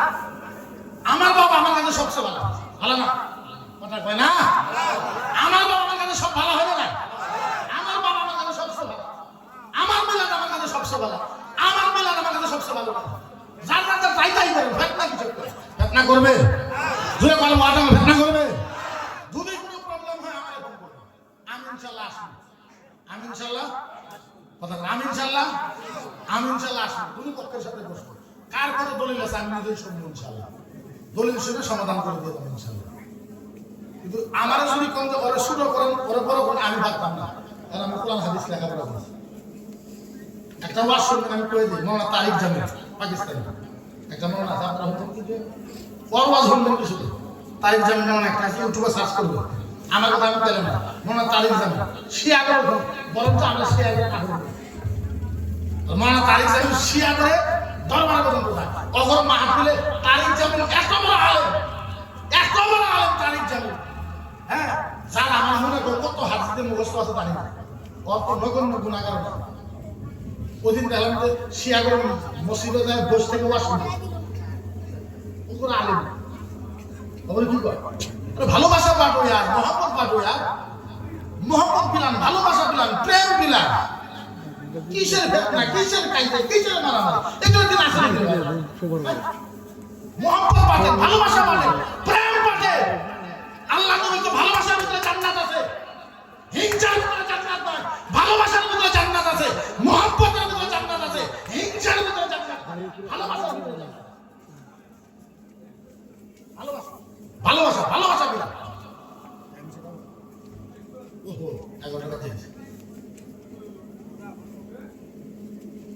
আমার বাবা আমার কাছে সবচেয়ে ভালো, ভালো না কথা কয় না? আমার বাবা আমার কাছে সব ভালো হবে না, আমার বাবা আমার কাছে সবচেয়ে ভালো, আমার মিলাদ আমার কাছে সবচেয়ে ভালো, আমার মিলাদ আমার কাছে সবচেয়ে ভালো। যার যার তাই করে ফেতনা কিছু ফেতনা করবে, জুড়ে বলো মাদাম ফেতনা করবে। যদি কোনো প্রবলেম হয় আমার ফোন করবে, আমি ইনশাআল্লাহ আসবো, আমি ইনশাআল্লাহ কথা আমি ইনশাআল্লাহ, আমি ইনশাআল্লাহ আসবো। দুই পক্ষের সাথে বসবো, কার কত দলিল আছে আমি নিজেই শুনবো ইনশাআল্লাহ, দলিল শুনে সমাধান করে দিয়ে দেবো ইনশাআল্লাহ। কিন্তু আমারও যদি কম যে ওরা শুরু করেন ওরা বড় করেন আমি ভাবতাম না, কারণ আমি কোরআন হাদিস লেখাপড়া করেছি। একটা ওয়াজ শুনবেন আমি কয়ে দিই, মৌলানা তারিক জামিল পাকিস্তানি একটা মৌলানা আছে, আপনারা হয়তো ওর ওয়াজ শুনবেন কিছু তারিক জামিল মৌলানা একটা আছে, ইউটিউবে সার্চ করবে, আমার কথা আমি পেলাম না, মৌলানা তারিক জামিল শিয়া করে বরং তো আমরা শিয়া করে পাঠাবো। মৌলানা তারিক জামিল শিয়া করে দরবার পর্যন্ত যায়, অগর মাহফিলে তারিক জামিল এত বড় আলেম, এত বড় আলেম তারিক জামিল। হ্যাঁ, যার আমার মনে করো কত হাদিসের মুখস্থ আছে জানি না, অত নগণ্য গুণাগার। ওদিন দেখলাম যে শিয়াগর মসজিদে যায় বসে থেকে ওয়াজ শুনে, ও কোনো আলেম বলে কি কয় ভালোবাসা বাটো ইয়ার, মোহাম্মদ বাটো ইয়ার, মোহাম্মদ বিলান, ভালোবাসা বিলান, প্রেম বিলান, কিসের ফেতনা, কিসের কাইদা, কিসের মারামারি, এগুলো দিন আসলে মোহাম্মদ বাটে, ভালোবাসা বাটে, প্রেম বাটে। আল্লাহ নবী তো ভালোবাসার ভিতরে জান্নাত আছে, হিংসার ভিতরে জান্নাত নয়, ভালোবাসার ভিতরে জান্নাত আছে, মোহাম্মতের ভিতরে জান্নাত আছে, হিংসার ভিতরে জান্নাত, ভালোবাসার ভিতরে জান্নাত। ভালোবাসা ভালোবাসা ভালোবাসা বিনা ওহো 11টা বাজে।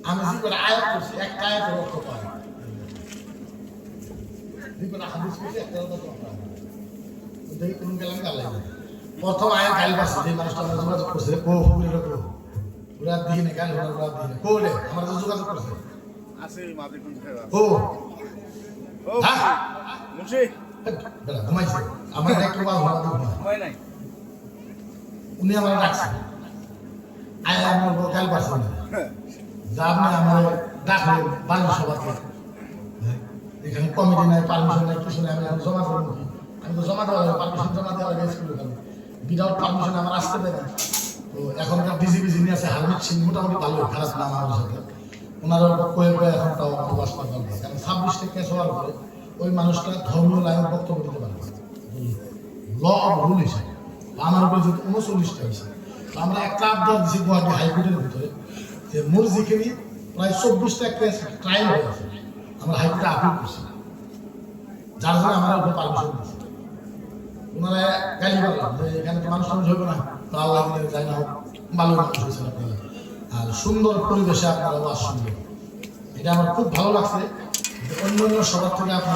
আমি যে করে আয়াত করছি একটা আয়াতের অর্থ পাই, দিবেন হাদিস করছি একটা অর্থ পাই, দেখি কোন গেলাম আল্লাহ জানে। প্রথম আয়াত গালি পাচ্ছে যে মানুষটা আমরা যোগাযোগ করছে, ও হুবুরে লোক ওরা দিনে গালি ওরা দিনে কোলে আমরা তো যোগাযোগ করছে আছে মাঝে কোন জায়গা ও হ্যাঁ মুন্সি বলা ঘুমাইছে আমার একটা ওয়াজ ঘুমাই নাই, উনি আমার ডাকছে আয় আমার গালি পাচ্ছে না যা আপনি আমার ডাকলেন বাংলা সভাতে, এখানে কমিটি নাই, পারমিশন নাই, কিছু নাই, আমি জমা করবো কি? আমি তো জমা দেওয়া পারমিশন জমা দেওয়া গেছিল, উইদাউট পারমিশন আমার আসতে দেয় না। তো এখনকার ডিজিপি যিনি আছে হারমিত সিং মোটামুটি ভালো, খারাপ না আমার সাথে। ওনারা কয়ে কয়ে এখন তাও প্রকাশ করতে পারবে, কারণ 26টা কেস হওয়ার পরে ওই মানুষটা ধর্মীয় লাইনের বক্তব্য দিতে পারবে ল অফ রুল হিসাবে। আমার উপরে যদি 39টা হয়েছে, আমরা একটা আবদার দিচ্ছি গুয়াহাটি হাইকোর্টের ভিতরে যে মূল যেখানে প্রায় 24টা কেস ট্রায়াল হয়ে আছে, আমরা হাইকোর্টে আপিল করছি, যার জন্য আমরা ওটা পারমিশন দিচ্ছি। ওনারা গালি পারলাম যে এখানে তো মানুষ মানুষ হবে না, তো আল্লাহ যাই না হোক, ভালো মানুষ হয়েছেন আপনারা, আর সুন্দর পরিবেশে আপনারা বাস শুনবেন। এটা আমার খুব ভালো লাগছে যে অন্য অন্য সবার থেকে আপনারা